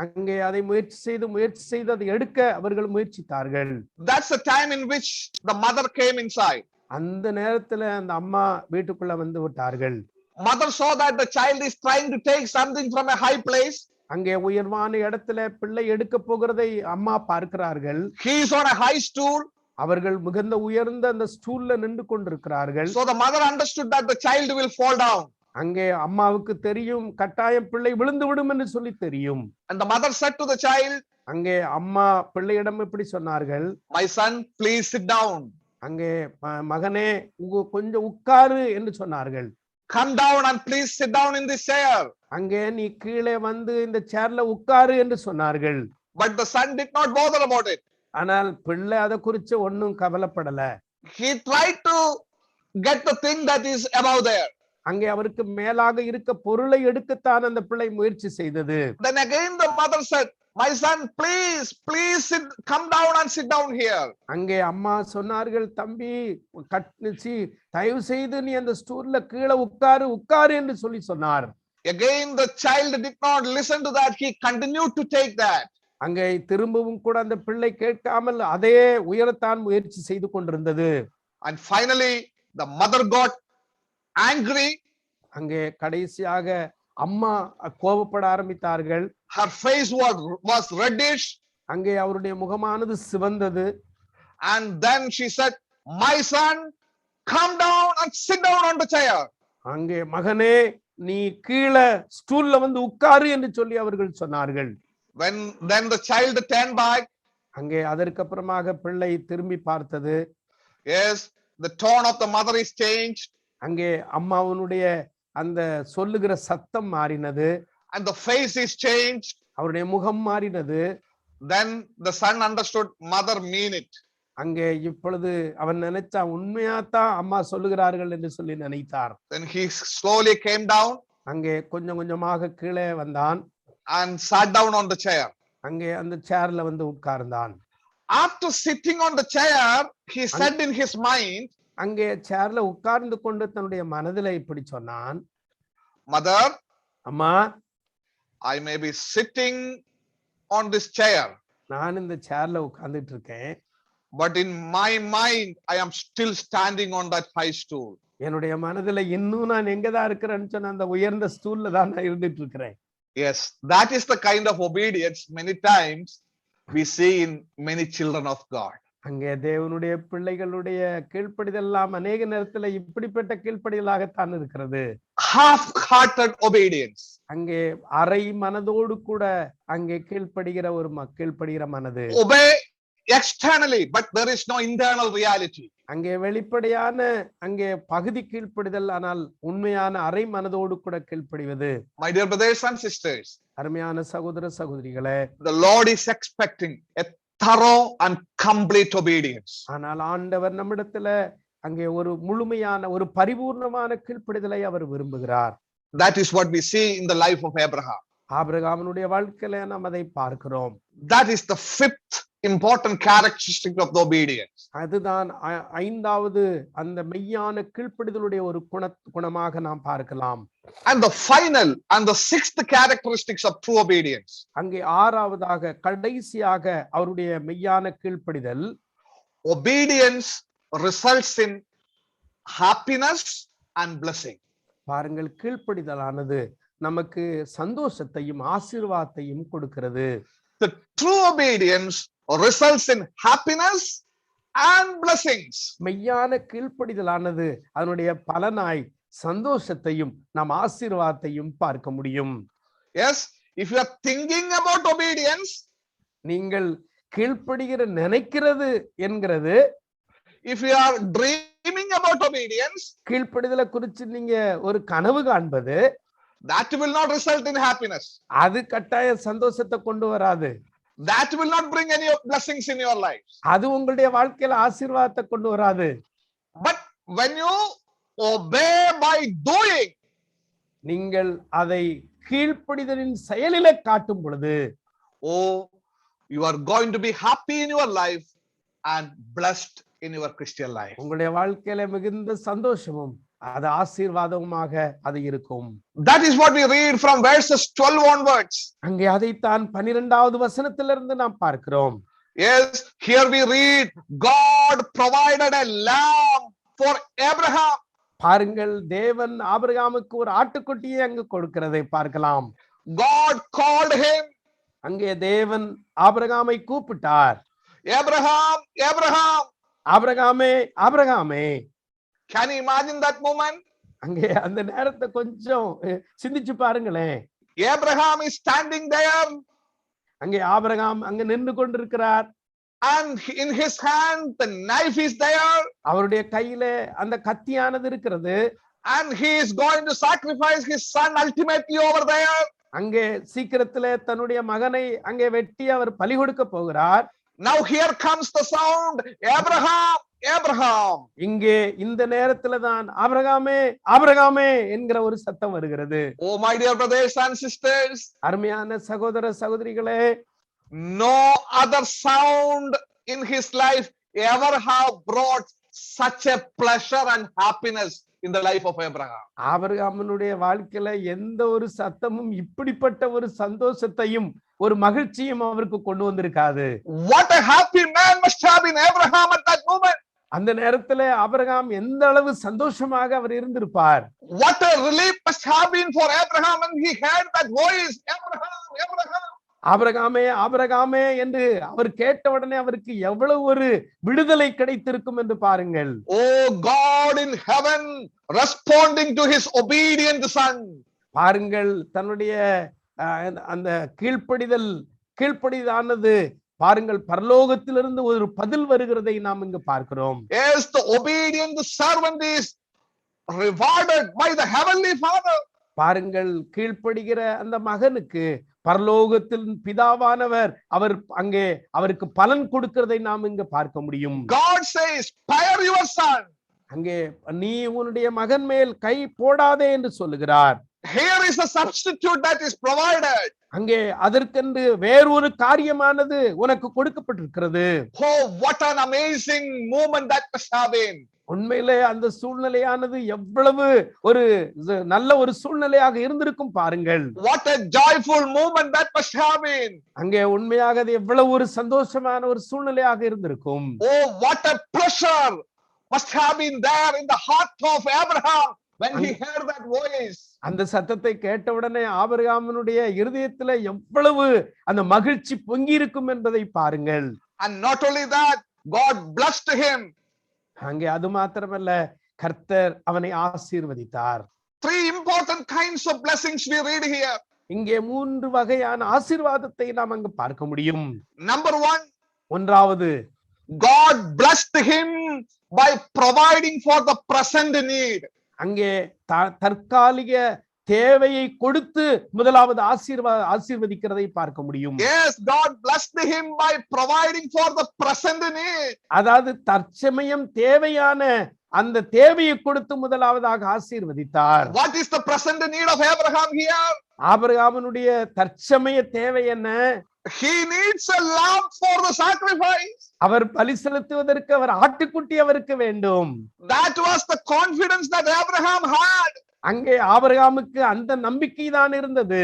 அங்கே அதை முயற்சி செய்து அதை எடுக்க அவர்கள் முயற்சித்தார்கள். That's the time in which the mother came inside. அந்த நேரத்துல அந்த அம்மா வீட்டுக்குள்ள வந்து விட்டார்கள். Mother saw that the child is trying to take something from a high place. அங்கே உயர்வான இடத்துல பிள்ளை எடுக்க போகிறதை அம்மா பார்க்கிறார்கள். He is on a high stool. அவர்கள் மிகுந்த உயர்ந்த அந்த ஸ்டூல்ல நின்று கொண்டிருக்கிறார்கள். So the mother understood that the child will fall down. அங்கே அம்மாவுக்கு தெரியும், கட்டாயம் பிள்ளை விழுந்து விடும் என்று சொல்லி தெரியும். And the mother said to the child, அங்கே அம்மா பிள்ளையிடம் இப்படி சொன்னார்கள், my son, please sit down. அங்கே மகனே கொஞ்சம் உட்காரு என்று சொன்னார்கள். Come down and please sit down in this chair. அங்கே நீ கீழே வந்து இந்த சேர்ல உட்காரு என்று சொன்னார்கள். But the son did not bother about it. ஆனால் பிள்ளை அதை குறித்து ஒன்னும் கவலைப்படல. He tried to get the thing that is above there. அங்கே அவருக்கு மேலாக இருக்க பொருளை எடுக்கத்தான் அந்த பிள்ளை முயற்சி செய்தது. Then again the mother said, my son, please sit, come down and sit down here. அங்கே அம்மா சொன்னார்கள், தம்பி தயவு செய்து நீ அந்த ஸ்டூல்ல கீழே உட்காரு என்று சொல்லி சொன்னார். Again the child did not listen to that. He continued to take that. அங்கே திரும்பவும் கூட அந்த பிள்ளை கேட்காமல் அதே உயரத்தான் முயற்சி செய்து கொண்டிருந்தது. And finally the mother got angry. அங்கே கடைசியாக அம்மா கோபப்பட ஆரம்பித்தார்கள். Her face was reddish. அங்கே அவருடைய முகமானது சிவந்தது. And then she said, my son, come down and sit down on the chair. அங்கே மகனே நீ கீழே ஸ்டூல்ல வந்து உட்காரு என்று சொல்லி அவர்கள் சொன்னார்கள். Then the child turned back. அங்கே அதற்கு அப்புறமாக பிள்ளை திரும்பி பார்த்தது. Yes, the tone of the mother is changed. அங்கே அம்மாவுடைய அந்த சொல்லுகிற சத்தம் மாறினது. And the face is changed. அவருடைய முகம் மாறினது. Then the son understood mother mean it. அங்கே இப்பொழுது அவன் நினைச்சா உண்மையாத்தான் அம்மா சொல்லுகிறார்கள் என்று சொல்லி நினைத்தார். Then he slowly came down. அங்கே கொஞ்சம் கொஞ்சமாக கீழே வந்தான். And sat down on the chair. அங்கே அந்த சேர்ல வந்து உட்கார்ந்தான். After sitting on the chair, he said in his mind, அங்கே சேர்ல உட்கார்ந்து கொண்டு தன்னுடைய மனதிலே இப்படி சொன்னான், mother, அம்மா, I may be sitting on this chair. நான் இந்த சேர்ல உட்கார்ந்துட்டு இருக்கேன். But in my mind, I am still standing on that high stool. என்னுடைய மனதில இன்னும் நான் எங்கதான் இருக்கிறேன்னு சொன்ன அந்த உயர்ந்த ஸ்டூல்ல தான் நான் இருந்துட்டு இருக்கிறேன். Yes, that is the kind of obedience many times we see in many children of God. அங்கே தேவனுடைய பிள்ளைகளுடைய கீழ்ப்படிதெல்லாம் அநேக நேரத்துல இப்படிப்பட்ட கீழ்ப்படிதலாகத்தான் இருக்கிறது. Half-hearted obedience. அங்கே அரை மனதோடு கூட அங்கே கீழ்ப்படுகிற மனது. Obey externally, but there is no internal reality. அங்கே வெளிப்படையான அங்கே பகுதி கீழ்ப்படிதல், ஆனால் உண்மையான அரை மனதோடு கூட கீழ்ப்படிவது. My dear brothers and sisters, அருமையான சகோதர சகோதரிகளே, the Lord is expecting a thorough and complete obedience. ஆனால் ஆண்டவர் நம்மிடத்துல அங்கே ஒரு முழுமையான ஒரு பரிபூர்ணமான கீழ்ப்படிதலை அவர் விரும்புகிறார். That is what we see in the life of Abraham. ஆபிரகாமினுடைய வாழ்க்கையில நாம் அதை பார்க்கிறோம். That is the fifth important characteristic of the obedience. அதுதான் ஐந்தாவது அந்த மெய்யான கீழ்ப்படிதலுடைய ஒரு குணமாக நாம் பார்க்கலாம். And the final and the sixth characteristics of true obedience. அங்கே ஆறாவதாக கடைசியாக அவருடைய மெய்யான கீழ்ப்படிதல். Obedience results in happiness and blessing. பாருங்கள், கீழ்ப்படிதலானது நமக்கு சந்தோஷத்தையும் ஆசீர்வாதத்தையும் கொடுக்கிறது. The true obedience results in happiness and blessings. மெய்யான கீழ்ப்படிதலானது அதனுடைய பலனாய் சந்தோஷத்தையும் நாம் ஆசீர்வாதத்தையும் பார்க்க முடியும். Yes, if you are thinking about obedience, நீங்கள் கீழ்ப்படுகிற நினைக்கிறது என்கிறது, if you are dreaming about obedience, கீழ்ப்படிதலை குறித்து நீங்க ஒரு கனவு காண்பது, that will not result in happiness. அது கட்டாய சந்தோஷத்தை கொண்டு வராது. That will not bring any blessings in your life. அது உங்களுடைய வாழ்க்கையில ஆசீர்வாதத்தை கொண்டு வராது. But when you obey by doing, நீங்கள் அதை கீழ்ப்படிதலின் செயலிலே காட்டும் பொழுது, oh, you are going to be happy in your life and blessed in your Christian life. உங்களுடைய வாழ்க்கையில மிகுந்த சந்தோஷமும் அது ஆசீர்வாதமாக அது இருக்கும். That is what we read from verses 12 onwards. அங்கே அதைத்தான் 12வது வசனத்திலிருந்து நாம் பார்க்கிறோம். Yes, here we read God provided a lamb for Abraham. பாருங்கள், தேவன் ஆபிரகாமுக்கு ஒரு ஆட்டுக்குட்டியை அங்கு கொடுக்கிறதை பார்க்கலாம். God called him. அங்கே தேவன் ஆபிரகாமை கூப்பிட்டார். Abraham, Abraham. ஆபிரகாமே, ஆபிரகாமே. Can you imagine that moment? அங்கே அந்த நேரத்தை கொஞ்சம் சிந்திச்சு பாருங்களேன். Abraham is standing there. அங்கே ஆபிரகாம் அங்க நின்று கொண்டிருக்கிறார். And in his hand the knife is there. அவருடைய கையிலே அந்த கத்தியானது இருக்கிறது. And he is going to sacrifice his son ultimately over there. அங்கே சீக்கிரத்திலே தன்னுடைய மகனை அங்கே வெட்டி அவர் பலி கொடுக்க போகிறார். Now here comes the sound, Abraham, Abraham. இங்கே இந்த நேரத்துல தான் ஆபிரகாமே, ஆபிரகாமே என்கிற ஒரு சத்தம் வருகிறது. Oh my dear brothers and sisters, அருமையான சகோதர சகோதரிகளே, no other sound in his life ever have brought such a pleasure and happiness in the life of Abraham. ஆபிரகாமினுடைய வாழ்க்கையில எந்த ஒரு சத்தமும் இப்படிப்பட்ட ஒரு சந்தோஷத்தையும் ஒரு மகிழ்ச்சியும் அவருக்கு கொண்டு வந்திருக்காது. What a happy man must have been Abraham at that moment. அந்த நேரத்துல ஆபிரகாம் எந்த அளவு சந்தோஷமாக அவர் இருந்திருப்பார். What a relief must have been for Abraham when he heard that voice, Abraham, Abraham. ஆபிரகாமே, ஆபிரகாமே என்று அவர் கேட்ட உடனே அவருக்கு எவ்வளவு ஒரு விடுதலை கிடைத்திருக்கும் என்று பாருங்கள். Oh God in heaven responding to his obedient son. பாருங்கள், தன்னுடைய அந்த கீழ்ப்படிதானது பாருங்கள் பரலோகத்திலிருந்து ஒரு பதில் வருகிறதை நாம் இங்கு பார்க்கிறோம். Yes, the obedient servant is rewarded by the heavenly Father. பாருங்கள், கீழ்ப்படுகிற அந்த மகனுக்கு பரலோகத்தின் பிதாவானவர் அவர் அங்கே அவருக்கு பலன் கொடுக்கிறதை நாம் இங்கு பார்க்க முடியும். God says, spare your son. அங்கே நீ உன்னுடைய மகன் மேல் கை போடாதே என்று சொல்லுகிறார். Here is a substitute that is provided. அங்கே அதற்கென்று வேறொரு காரியமானது உனக்கு கொடுக்கப்பட்டிருக்கிறது. Oh, what an amazing moment that must have been. உண்மையிலே அந்த சூழ்நிலையானது எவ்வளவு ஒரு நல்ல ஒரு சூழ்நிலையாக இருந்திருக்கும் பாருங்கள். What a joyful moment that must have been. அங்கே உண்மையாக அது எவ்வளவு ஒரு சந்தோஷமான ஒரு சூழ்நிலையாக இருந்திருக்கும். Oh, what a pleasure must have been there in the heart of Abraham when he heard that voice. அந்த சத்தத்தை கேட்டவுடனே ஆபிரகாமினுடைய இருதயத்திலே எவ்வளவு அந்த மகிழ்ச்சி பொங்கி இருக்கும் என்பதை பாருங்கள். And not only that, God blessed him. அங்கே அது மாத்திரமல்ல, கர்த்தர் அவனை ஆசீர்வதித்தார். 3 important kinds of blessings we read here. இங்கே 3 வகையான ஆசீர்வாதத்தை நாம் அங்கு பார்க்க முடியும். Number 1, ஒன்றாவது, God blessed him by providing for the present need. அங்கே தற்காலிக தேவையை கொடுத்து முதலாவது ஆசீர்வதிக்கிறதை பார்க்க முடியும். Yes, God blessed him by providing for the present need. அதாவது தற்சமயம் தேவையான அந்த தேவையை கொடுத்து முதலாவதாக ஆசீர்வதித்தார். What is the present need of Abraham here? ஆபிரகாமுடைய தற்சமய தேவை என்ன? He needs a lamb for the sacrifice. அவர் பலி செலுத்துவதற்கு அவர் ஆட்டுக்குட்டி அவருக்கு வேண்டும். That was the confidence that Abraham had. அங்கே ஆபிரகாமுக்கு அந்த நம்பிக்கை தான் இருந்தது.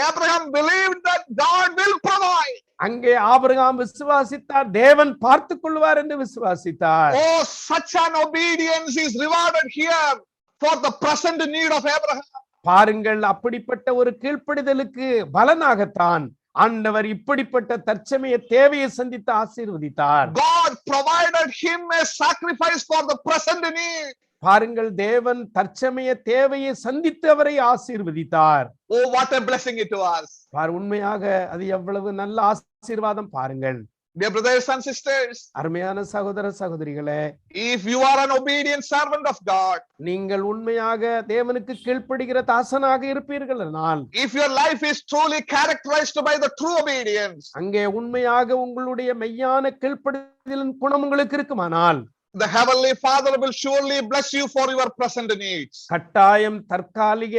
Abraham believed that God will provide. அங்கே ஆபிரகாம் விசுவாசித்தார், தேவன் பார்த்துக் கொள்வார் என்று விசுவாசித்தார். Oh, such an obedience is rewarded here for the present need of Abraham. பாருங்கள், அப்படிப்பட்ட ஒரு கீழ்ப்படிதலுக்கு பலனாகத்தான் ஆண்டவர் இப்படிப்பட்ட தற்சமய தேவையை சந்தித்து ஆசீர்வதித்தார். God provided him a sacrifice for the present need. பாருங்கள், தேவன் தற்சமய தேவையை சந்தித்து அவரை ஆசீர்வதித்தார். Oh, what a blessing it was. உண்மையாக அது எவ்வளவு நல்ல ஆசீர்வாதம் பாருங்கள். Dear brothers and sisters, அருமையான சகோதர சகோதரிகளே, if you are an obedient servant of God, நீங்கள் உண்மையாக தேவனுக்கு கீழ்ப்படுகிற தாசனாக இருப்பீர்களானால், if your life is truly characterized by the true obedience, அங்கே உண்மையாக உங்களுடைய மெய்யான கீழ்ப்படுதலின் குணம் உங்களுக்கு இருக்குமானால், the heavenly Father will surely bless you for your present needs. கட்டாயம் தற்காலிக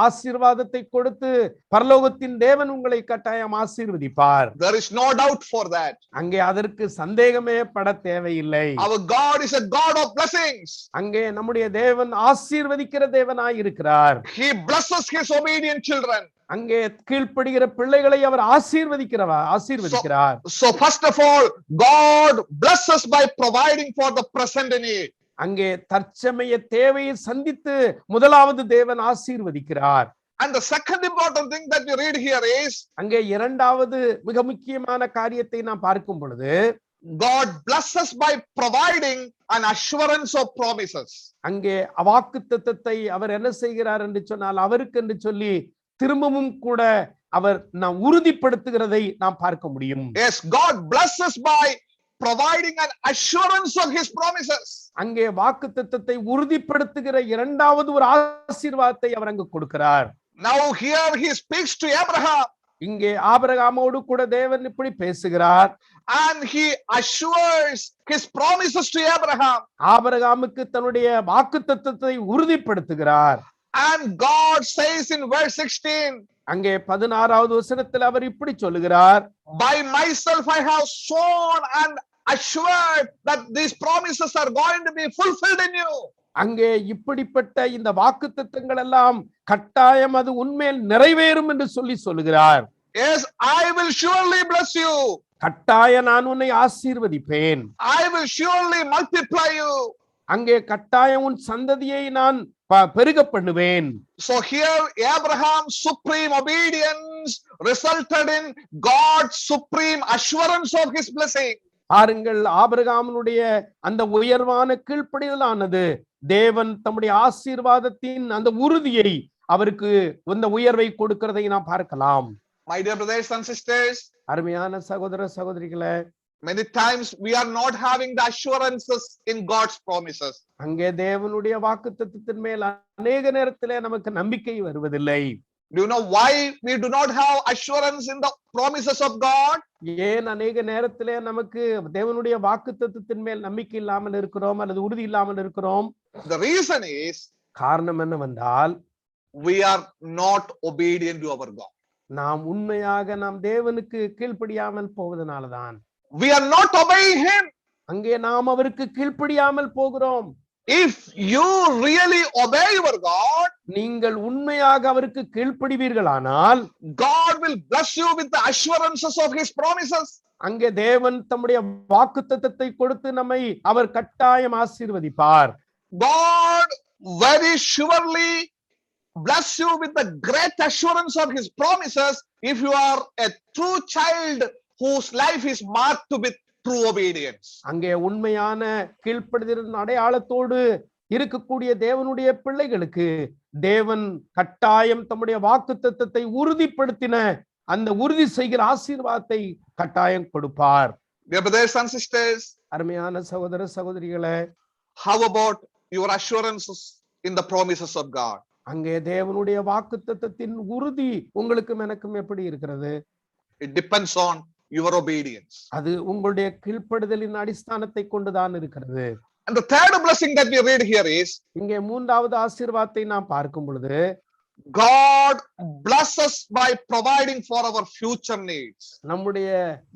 ஆசீர்வாதத்தை கொடுத்து பரலோகத்தின் தேவன் உங்களை கட்டாயம் ஆசீர்வதிப்பார். There is no doubt for that. அங்கே அதற்கு சந்தேகமே பட தேவையில்லை. Our God is a God of blessings. அங்கே நம்முடைய தேவன் ஆசீர்வதிக்கிற தேவனாய் இருக்கிறார். He blesses his obedient children. அங்கே கீழ்ப்படுகிற பிள்ளைகளை அவர் ஆசீர்வதிக்கிறார். So first of all, God blesses by providing for the present need. அங்கே தற்சமய தேவையை சந்தித்து முதலாவது தேவன் ஆசீர்வதிக்கிறார். And the second important thing that we read here is, அங்கே இரண்டாவது மிக முக்கியமான காரியத்தை நாம் பார்க்கும் பொழுது, God blesses by providing an assurance of promises. அங்கே வாக்குத்தத்தத்தை அவர் என்ன செய்கிறார் என்று சொன்னால், அவருக்கு என்று சொல்லி திரும்பவும் கூட அவர் நாம் உறுதிப்படுத்துகிறதை நாம் பார்க்க முடியும். Yes, God blesses by providing an assurance of his promises. அங்கே வாக்குத்தத்தத்தை உறுதிப்படுத்துகிற இரண்டாவது ஒரு ஆசீர்வாதத்தை அவர் அங்கு கொடுக்கிறார். Now here he speaks to Abraham. இங்கே ஆபிரகாமோடு கூட தேவன் இப்படி பேசுகிறார். And he assures his promises to Abraham. ஆபிரகாமுக்கு தன்னுடைய வாக்குத்தத்தத்தை உறுதிப்படுத்துகிறார். And God says in verse 16, அங்கே 16வது வசனத்தில் அவர் இப்படி சொல்லுகிறார், by myself I have sworn and assured that these promises are going to be fulfilled in you. அங்கே இப்படிப்பட்ட இந்த வாக்குத்தத்தங்கள் எல்லாம் கட்டாயம் அது உண்மையில் நிறைவேறும் என்று சொல்லுகிறார். Yes, I will surely bless you. கட்டாயம் நான் உன்னை ஆசீர்வதிப்பேன். I will surely multiply you. அங்கே கட்டாயம் உன் சந்ததியை நான் பெருக பண்ணுவேன். So here Abraham's supreme obedience resulted in God's supreme assurance of his blessing. பாருங்கள், ஆபிரகாமுடைய அந்த உயர்வான கீழ்ப்படிதலானது தேவன் தம்முடைய ஆசீர்வாதத்தின் அந்த உறுதியை அவருக்கு அந்த உயர்வை கொடுக்கிறதை நாம் பார்க்கலாம். My dear brothers and sisters, அருமையான சகோதர சகோதரிகளே, many times we are not having the assurances in God's promises. அங்கே தேவனுடைய வாக்குத்தத்தத்தின் மேல் அநேக நேரத்திலே நமக்கு நம்பிக்கை வருவதில்லை. Do you know why we do not have assurance in the promises of God? ஏன் அநேக நேரத்திலே நமக்கு தேவனுடைய வாக்குத்தத்தத்தின் மேல் நம்பிக்கை இல்லாமல் இருக்கிறோம் அல்லது உறுதி இல்லாமல் இருக்கிறோம்? The reason is, காரணம் என்னவென்றால், we are not obedient to our God. நாம் உண்மையாக நாம் தேவனுக்கு கீழ்ப்படியாமல் போவதனால்தான். We are not obeying him. அங்கே நாம் அவருக்கு கீழ்ப்படியாமல் போகிறோம். If you really obey your God, நீங்கள் உண்மையாக அவருக்கு கீழ்ப்படிவீர்களானால், God will bless you with the assurances of his promises. அங்கே தேவன் தம்முடைய வாக்குத்தத்தத்தை கொடுத்து நம்மை அவர் கட்டாயம் ஆசீர்வதிப்பார். God very surely bless you with the great assurance of his promises if you are a true child whose life is marked with true obedience. அங்கே உண்மையான கீழ்ப்படிதலின் அடையாளத்தோடு இருக்கக்கூடிய தேவனுடைய பிள்ளைகளுக்கு தேவன் கட்டாயம் தம்முடைய வாக்குத்தத்தத்தை உறுதிப்படுத்தின அந்த உறுதி செய்கிற ஆசீர்வாதத்தை கட்டாயம் கொடுப்பார். Dear brothers and sisters, அருமையான சகோதர சகோதரிகளே, how about your assurances in the promises of God? அங்கே தேவனுடைய வாக்குத்தத்தத்தின் உறுதி உங்களுக்கும் எனக்கும் எப்படி இருக்கிறது? It depends on your obedience. அது உங்களுடைய கீழ்ப்படிதலின் அடிஸ்தானத்தை கொண்டுதான் இருக்கிறது. And the third blessing that we read here is, இங்கே மூன்றாவது ஆசீர்வாதத்தை நாம் பார்க்கும் பொழுது, God blesses by providing for our future needs. நம்முடைய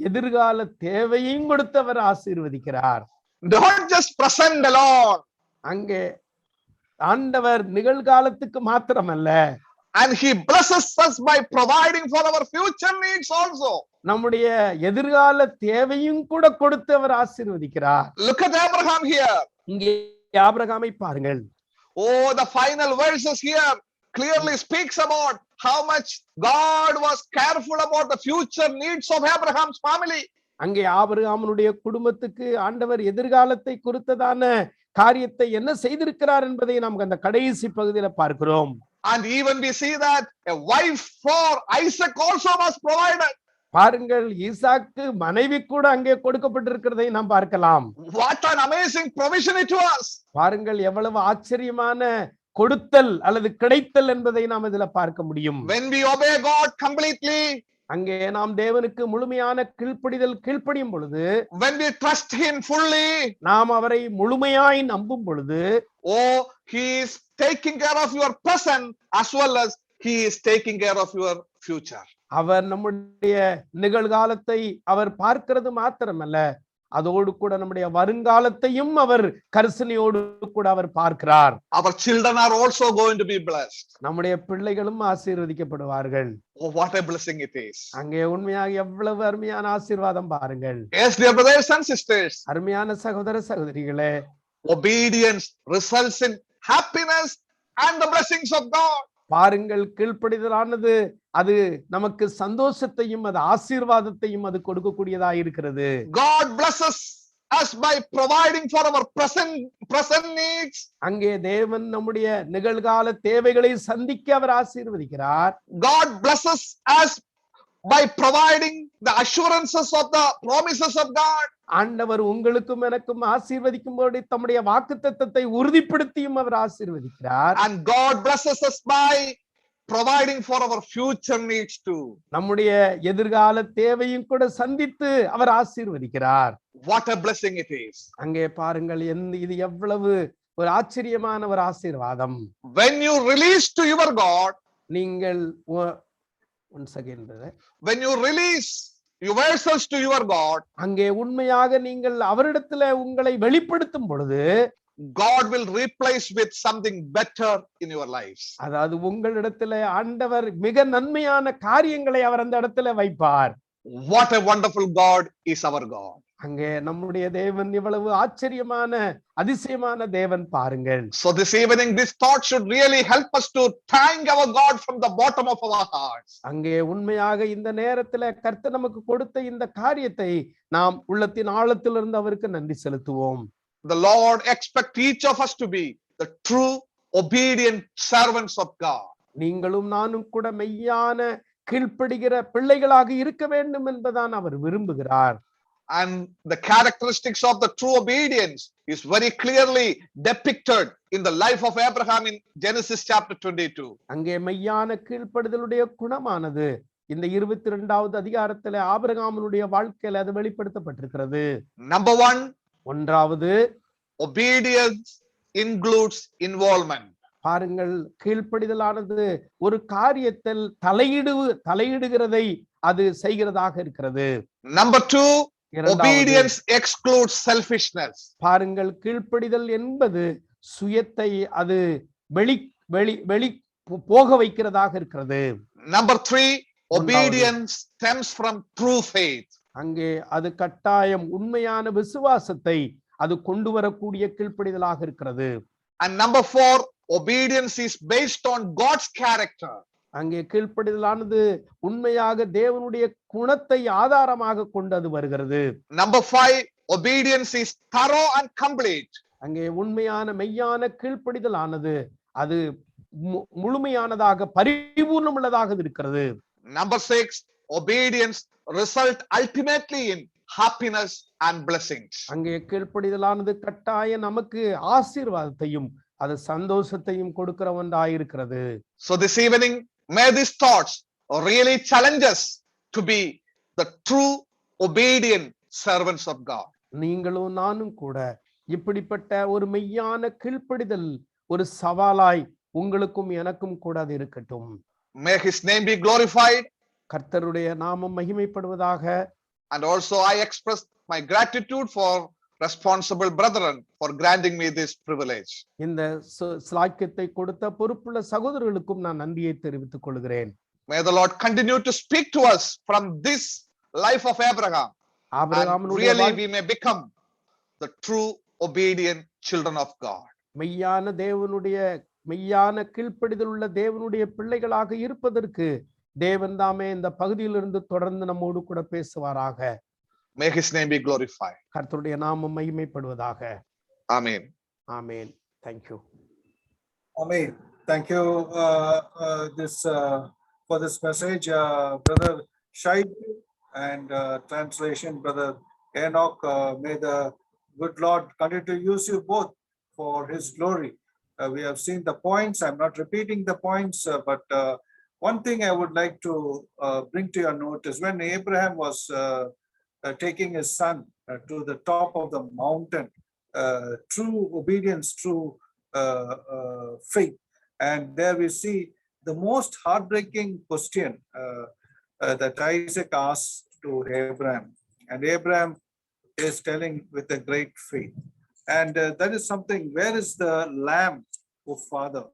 எதிர்கால தேவையும் கொடுத்தவர் ஆசீர்வதிக்கிறார். Not just present alone. அங்கே ஆண்டவர் நிகழ்காலத்துக்கு மாத்திரமல்ல, And he blesses us by providing for our future needs also. நம்முடைய எதிர்கால தேவையும் கூட கொடுத்தவர் ஆசீர்வதிக்கிறார். Look at Abraham here. இங்கே ஆபிரகாமை பாருங்கள். Oh, the final verses here clearly speaks about how much God was careful about the future needs of Abraham's family. அங்கே ஆபிரகாமுடைய குடும்பத்துக்கு ஆண்டவர் எதிர்காலத்தை குறித்ததான காரியத்தை என்ன செய்திருக்கிறார் என்பதை நாம் அந்த கடைசி பகுதியில பார்க்கிறோம். And even we see that a wife for Isaac also was provided. பாருங்கள், ஈசாக்கு மனைவி கூட அங்கே கொடுக்கப்பட்டிருக்கிறதை நாம் பார்க்கலாம். What an amazing provision it was. பாருங்கள், எவ்வளவு ஆச்சரியமான கொடுத்தல் அல்லது கிடைத்தல் என்பதை நாம் இதுல பார்க்க முடியும். When we obey God completely, அங்கே நாம் தேவனுக்கு முழுமையான கீழ்ப்படியும் பொழுது, when we trust him fully, நாம் அவரை முழுமையாய் நம்பும் பொழுது, oh, he is taking care of your present as well as he is taking care of your future. அவர் நம்முடைய நிகழ்காலத்தை அவர் பார்க்கிறது மாத்திரமல்ல, அதோடு கூட நம்முடைய வருங்காலத்தையும் அவர் கரிசனையோடு கூட அவர் பார்க்கிறார். Our children are also going to be blessed. நம்முடைய பிள்ளைகளும் ஆசீர்வதிக்கப்படுவார்கள். Oh, what a blessing it is. அங்கே உண்மையாக எவ்வளவு அருமையான ஆசீர்வாதம் பாருங்கள். Yes, dear brothers and sisters, அருமையான சகோதர சகோதரிகளே, obedience results in happiness and the blessings of God. பாருங்கள், கீழ்ப்படிதலானது அது நமக்கு சந்தோஷத்தையும் அது ஆசீர்வாதத்தையும் அது கொடுக்கக்கூடியதா இருக்கிறது. God blesses us by providing for our present needs. அங்கே தேவன் நம்முடைய நிகழ்கால தேவைகளை சந்திக்க அவர் ஆசீர்வதிக்கிறார். God blesses us by providing the assurances of the promises of God. ஆண்டவர் உங்களுக்கும் எனக்கும் ஆசீர்வதிக்கும்போது தம்முடைய வாக்குத்தத்தத்தை உறுதிப்படுத்தியும் அவர் ஆசீர்வதிக்கிறார். And God blesses us by providing for our future needs too. நம்முடைய எதிர்கால தேவையும் கூட சந்தித்து அவர் ஆசீர்வதிக்கிறார். What a blessing it is. அங்கே பாருங்கள், இது எவ்வளவு ஒரு ஆச்சரியமான ஒரு ஆசீர்வாதம். When you release to your God, நீங்கள் once again brother, when you release yourselves to your God, அங்கே உண்மையாக நீங்கள் அவரிடத்துல உங்களை வெளிப்படுத்தும் பொழுது, God will replace with something better in your lives. அதாவது உங்களிடத்துல ஆண்டவர் மிக நன்மையான காரியங்களை அவர் அந்த இடத்துல வைப்பார். What a wonderful God is our God. அங்கே நம்முடைய தேவன் இவ்வளவு ஆச்சரியமான அதிசயமான தேவன் பாருங்கள். So this evening this thought should really help us to thank our God from the bottom of our hearts. அங்கே உண்மையாக இந்த நேரத்துல கர்த்தர் நமக்கு கொடுத்த இந்த காரியத்தை நாம் உள்ளத்தின் ஆழத்திலிருந்து அவருக்கு நன்றி செலுத்துவோம். The Lord expects each of us to be the true obedient servants of God. நீங்களும் நானும் கூட மெய்யான கீழ்ப்படுகிற பிள்ளைகளாக இருக்க வேண்டும் என்பதான் அவர் விரும்புகிறார். And the characteristics of the true obedience is very clearly depicted in the life of Abraham in Genesis chapter 22. அங்கே மெய்யான கீழ்ப்படுதலுடைய குணமானது இந்த 22வது அதிகாரத்திலே ஆபிரகாமுடைய வாழ்க்கையில அது வெளிப்படுத்தப்பட்டிருக்கிறது. Number 1, ஒன்றாவது, obedience includes involvement. பாருங்கள், கீழ்ப்படிதலானது ஒரு காரியத்தில் தலையிடுகிறதை அது செய்கிறதாக இருக்கிறது. Number 2, obedience excludes selfishness. பாருங்கள், கீழ்ப்படிதல் என்பது சுயத்தை அது வெளி போக வைக்கிறதாக இருக்கிறது. Number 3, obedience stems from true faith. அங்கே அது கட்டாயம் உண்மையான விசுவாசத்தை அது கொண்டு வரக்கூடிய கீழ்ப்படிதலாக இருக்கிறது. And number 4, obedience is based on God's character. அங்கே கீழ்ப்படிதலானது உண்மையாக தேவனுடைய குணத்தை ஆதாரமாக கொண்டு அது வருகிறது. Number 5, obedience is thorough and complete. அங்கே உண்மையான மெய்யான கீழ்ப்படிதலானது அது முழுமையானதாக பரிபூர்ணமுள்ளதாக இருக்கிறது. Number 6, obedience result ultimately in happiness and blessings. அங்கே கீழ்ப்படிதலானது கட்டாய நமக்கு ஆசீர்வாதத்தையும் அது சந்தோஷத்தையும் கொடுக்கிற ஒன்றாயிருக்கிறது. So this evening, may these thoughts really challenge us to be the true obedient servants of God. நீங்களும் நானும் கூட இப்படிப்பட்ட ஒரு மெய்யான கீழ்ப்படிதல் ஒரு சவாலாய் உங்களுக்கும் எனக்கும் கூட அது இருக்கட்டும். May his name be glorified. கர்த்தருடைய நாமம் மகிமைப்படுவதாக. And also I express my gratitude for responsible brethren for granting me this privilege. இந்த ஸ்லாக்கியத்தை கொடுத்த பொறுப்புள்ள சகோதரர்களுக்கும் நான் நன்றியை தெரிவித்துக் கொள்கிறேன். May the Lord continue to speak to us from this life of Abraham. And really we may become the true obedient children of God. மெய்யான தேவனுடைய மெய்யான கீழ்ப்படிதல் உள்ள தேவனுடைய பிள்ளைகளாக இருப்பதற்கு தேவன் தாமே இந்த பகுதியிலிருந்து தொடர்ந்து நம்மோடு கூட பேசுவாராக. May his name be glorified. கர்த்தருடைய நாமம் மகிமைப்படுவதாக. Amen. Amen. Thank you. Amen. Thank you for this message, Brother Shaib, and translation, Brother Enoch. May the good Lord continue to use you both for his glory. We have seen the points. I'm not repeating the points, but one thing I would like to bring to your notice: when Abraham was taking his son to the top of the mountain, true obedience, true faith, and there we see the most heartbreaking question that Isaac asked to Abraham, and Abraham is telling with a great faith, and that is something. Where is the lamb, oh Father?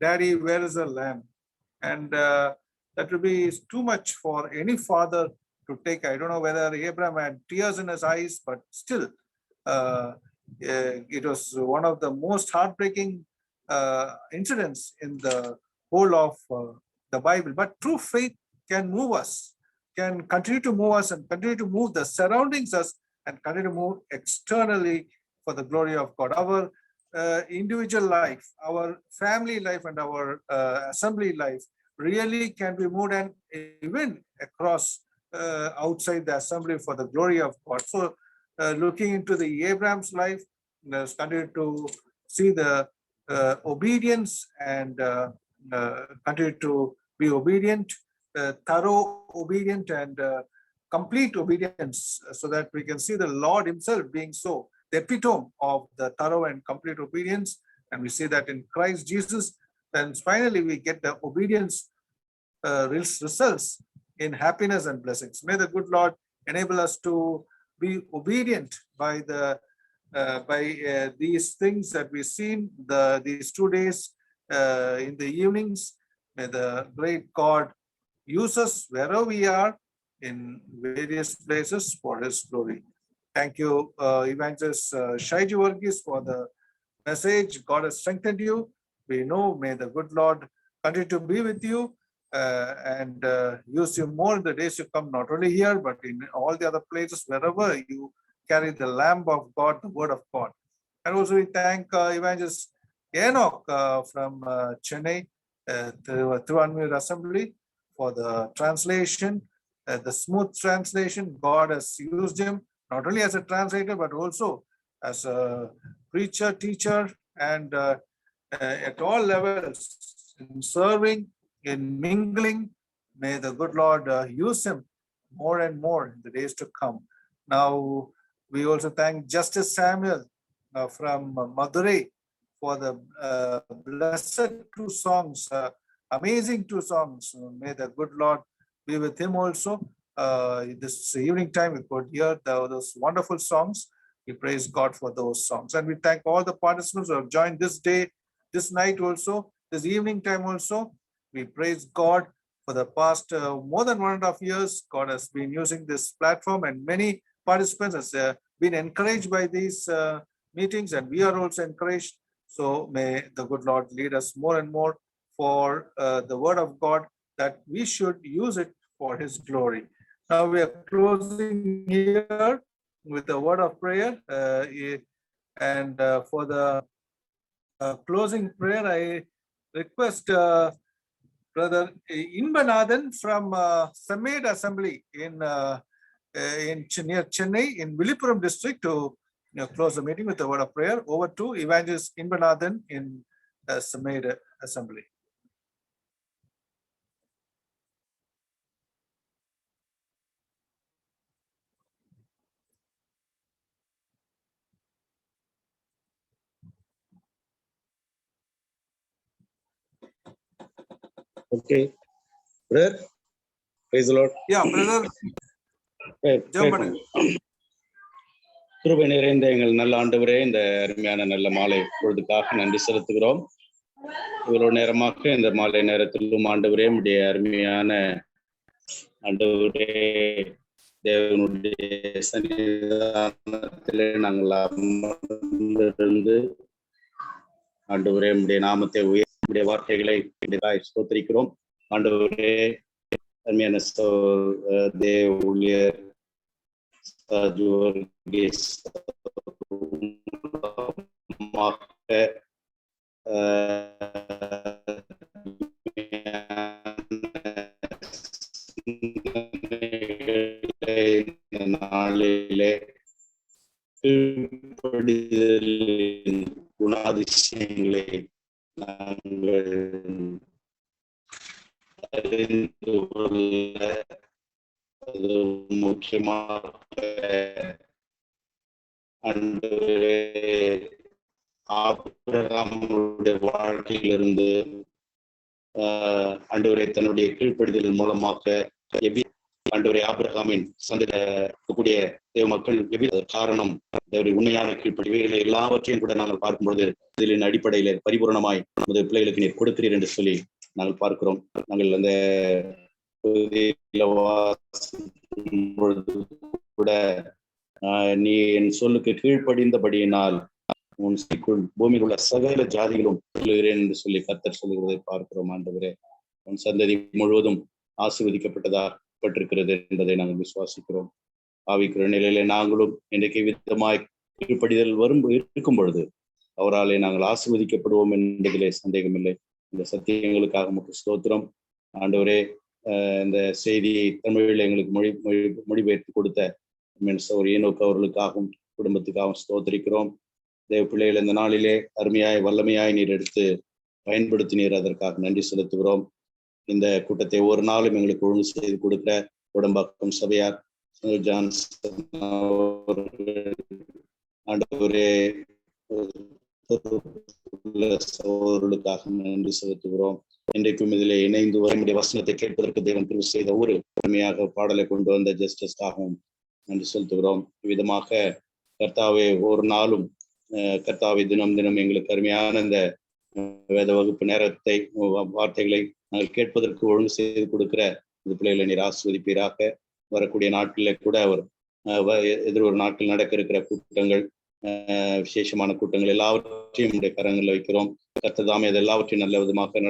Daddy, where is the lamb? And that will be too much for any father to take. I don't know whether Abraham had tears in his eyes, but still, it was one of the most heartbreaking incidents in the whole of the Bible. But true faith can move us, can continue to move us, and continue to move the surroundings us, and continue to move externally for the glory of God. Our individual life, our family life, and our assembly life really can be moved, and even across outside the assembly for the glory of God. So looking into the Abraham's life, let's continue to see the obedience, and continue to be obedient, thorough obedient, and complete obedience, so that we can see the Lord himself being so, the epitome of the thorough and complete obedience. And we see that in Christ Jesus. Then finally we get the obedience results in happiness and blessings. May the good Lord enable us to be obedient by these things that we've seen these 2 days in the evenings. May the great God use us wherever we are in various places for his glory. Thank you, Evangelist Shaiji Varghese, for the message. God has strengthened you. We know, may the good Lord continue to be with you and use you more in the days to come, not only here, but in all the other places, wherever you carry the Lamb of God, the Word of God. And also we thank Evangelist Enoch from Chennai, Thiruvanmiyur Assembly, for the translation, the smooth translation. God has used him not only as a translator, but also as a preacher, teacher, and at all levels, in serving, in mingling. May the good Lord use him more and more in the days to come. Now, we also thank Justice Samuel from Madurai for the blessed 2 songs, amazing 2 songs. May the good Lord be with him also. This evening time we could hear those wonderful songs. We praise God for those songs, and we thank all the participants who have joined this day, this night also, this evening time also. We praise God for the past more than 1.5 years. God has been using this platform, and many participants has been encouraged by these meetings, and we are also encouraged. So may the good Lord lead us more and more for the word of God, that we should use it for his glory. Now we are closing here with a word of prayer. And for the closing prayer, I request Brother Inbanathan from Sammed Assembly in near Chennai in Villupuram district to close the meeting with a word of prayer. Over to Evangelist Inbanathan in Sammed Assembly. Okay, brother, praise the Lord. Yeah, brother. கிருபை நிறைந்த எங்கள் நல்ல ஆண்டவரே, இந்த அருமையான நல்ல மாலை பொழுதுக்காக நன்றி செலுத்துகிறோம். இவ்வளவு நேரமாக இந்த மாலை நேரத்திலும் ஆண்டவரே, உடைய அருமையான ஆண்டவரே தேவனுடைய சன்னிதானத்திலே நாங்கள் அமர்ந்திருந்து ஆண்டவரே உடைய நாமத்தை உடைய வார்த்தைகளை ஸ்தோத்திரிக்கிறோம். ஆண்டவரே அருமையான தேவ ஊழியர் நாளிலே குணாதிசயங்களை நாங்கள் அறிந்து கொள்ள அது முக்கியமாக ஆண்டவரே ஆபிரகாமுடைய வாழ்க்கையிலிருந்து ஆண்டவரே தன்னுடைய கீழ்ப்படிதலின் மூலமாக ஆண்டவரே ஆபிரகாமின் சந்திக்கக்கூடிய தேவ மக்கள் காரணம் உண்மையான கீழ்ப்படிவைகளை எல்லாவற்றையும் கூட நாங்கள் பார்க்கும்பொழுது இதிலின் அடிப்படையில பரிபூர்ணமாய் நமது பிள்ளைகளுக்கு நீர் கொடுக்கிறீர் என்று சொல்லி நாங்கள் பார்க்கிறோம். நாங்கள் அந்த கூட நீ என் சொல்லுக்கு கீழ்ப்படிந்தபடியினால் உன் சிக்குள் பூமியில் உள்ள சகல ஜாதிகளும் சொல்லுகிறேன் என்று சொல்லி கர்த்தர் சொல்லுகிறதை பார்க்கிறோம். ஆண்டவரே உன் சந்ததி முழுவதும் ஆசீர்வதிக்கப்பட்டதாகப்பட்டிருக்கிறது என்பதை நாங்கள் விசுவாசிக்கிறோம். ஆவிக்கிற நிலையிலே நாங்களும் இன்றைக்கு விதமாய் கீழ்ப்படிதல் இருக்கும் பொழுது அவராலே நாங்கள் ஆசீர்வதிக்கப்படுவோம் என்பதிலே சந்தேகமில்லை. இந்த சத்தியங்களுக்காக நமக்கு ஸ்தோத்திரம். ஆண்டவரே இந்த செய்தியை தமிழில் எங்களுக்கு மொழிபெயர்த்து கொடுத்த ஒரு ஏனோக்கு அவர்களுக்காகவும் குடும்பத்துக்காகவும் ஸ்தோத்திரிக்கிறோம். தேவ பிள்ளைகள் இந்த நாளிலே அருமையாய் வல்லமையாய் நீர் எடுத்து பயன்படுத்தினீர், அதற்காக நன்றி செலுத்துகிறோம். இந்த கூட்டத்தை ஒரு நாளும் எங்களுக்கு ஒழுங்கு செய்து கொடுக்கிற உடம்பாக்கம் சபையார் ஜான்சன் ஆண்டவரே சகோதரர்களுக்காக நன்றி செலுத்துகிறோம். இன்றைக்கும் இதிலே இணைந்து வரமுடைய வசனத்தை கேட்பதற்கு தேவன் கிருபை செய்த ஒரு உண்மையாக பாடலை கொண்டு வந்த ஜஸ்டிஸ்காகவும் நன்றி செலுத்துகிறோம். விதமாக கர்த்தாவே ஒரு நாளும் கர்த்தாவை தினம் தினம் எங்களுக்கு அருமையான இந்த வேத வகுப்பு நேரத்தை வார்த்தைகளை நாங்கள் கேட்பதற்கு ஒழுங்கு செய்து கொடுக்கிற இந்த பிள்ளைகளை நீர் ஆசீர்வதிப்பீராக. வரக்கூடிய நாட்களில் கூட அவர் எதிர்வரும் நாட்கள் நடக்க இருக்கிற கூட்டங்கள், விசேஷமான கூட்டங்கள் எல்லாவற்றையும் நம்முடைய கரங்களில் வைக்கிறோம். கர்த்ததாமே அது எல்லாவற்றையும் நல்ல விதமாக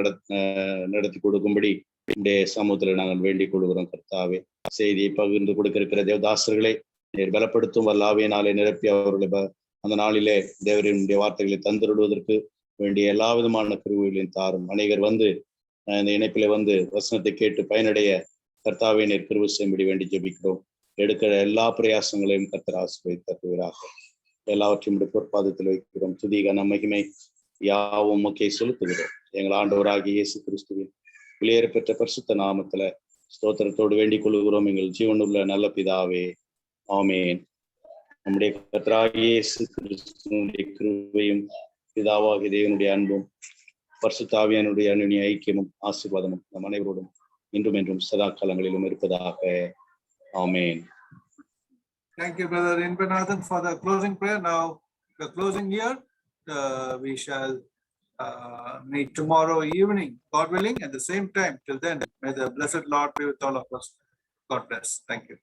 நடத்தி கொடுக்கும்படி நம்முடைய சமூகத்தில் நாங்கள் வேண்டிக் கொள்கிறோம். கர்த்தாவே செய்தியை பகிர்ந்து கொடுக்க இருக்கிற தேவதாசர்களை நீர் பலப்படுத்தும் வல்லாவே நாளை நிரப்பி அவர்களை அந்த நாளிலே தேவரினுடைய வார்த்தைகளை தந்துடுவதற்கு வேண்டிய எல்லா விதமான கிருபைகளையும் தாரும். அநேகர் வந்து இந்த இணைப்பில வந்து வசனத்தை கேட்டு பயனடைய கர்த்தாவை நீர் கிருபை செய்யும்படி வேண்டி ஜெபிக்கிறோம். எடுக்கிற எல்லா பிரயாசங்களையும் கர்த்தர் ஆசீர்வதித்தருவீராக. எல்லாவற்றையும் பொற்பாதத்தில் வைக்கிறோம். துதிகான மகிமை யாவும் முக்கிய செலுத்துகிறோம். எங்கள் ஆண்டவராகிய இயேசு கிறிஸ்துவின் வெளியேற பெற்ற பரிசுத்த நாமத்துல ஸ்தோத்திரத்தோடு வேண்டிக் கொள்கிறோம். எங்கள் ஜீவனுள்ள நல்ல பிதாவே, ஆமேன். நம்முடைய கர்த்தராகிய இயேசு கிறிஸ்துவினுடைய கிருபையும் பிதாவாகிய தேவனுடைய அன்பும் பரிசுத்தாவியானுடைய அன்பின் ஐக்கியமும் ஆசீர்வாதமும் நம் அனைவரோடும் இன்றும் என்றும் சதா காலங்களிலும் இருப்பதாக. ஆமேன். Thank you, Brother Inbanathan, for the closing prayer. Now, the closing here, we shall meet tomorrow evening, God willing, at the same time. Till then, may the blessed Lord be with all of us. God bless. Thank you.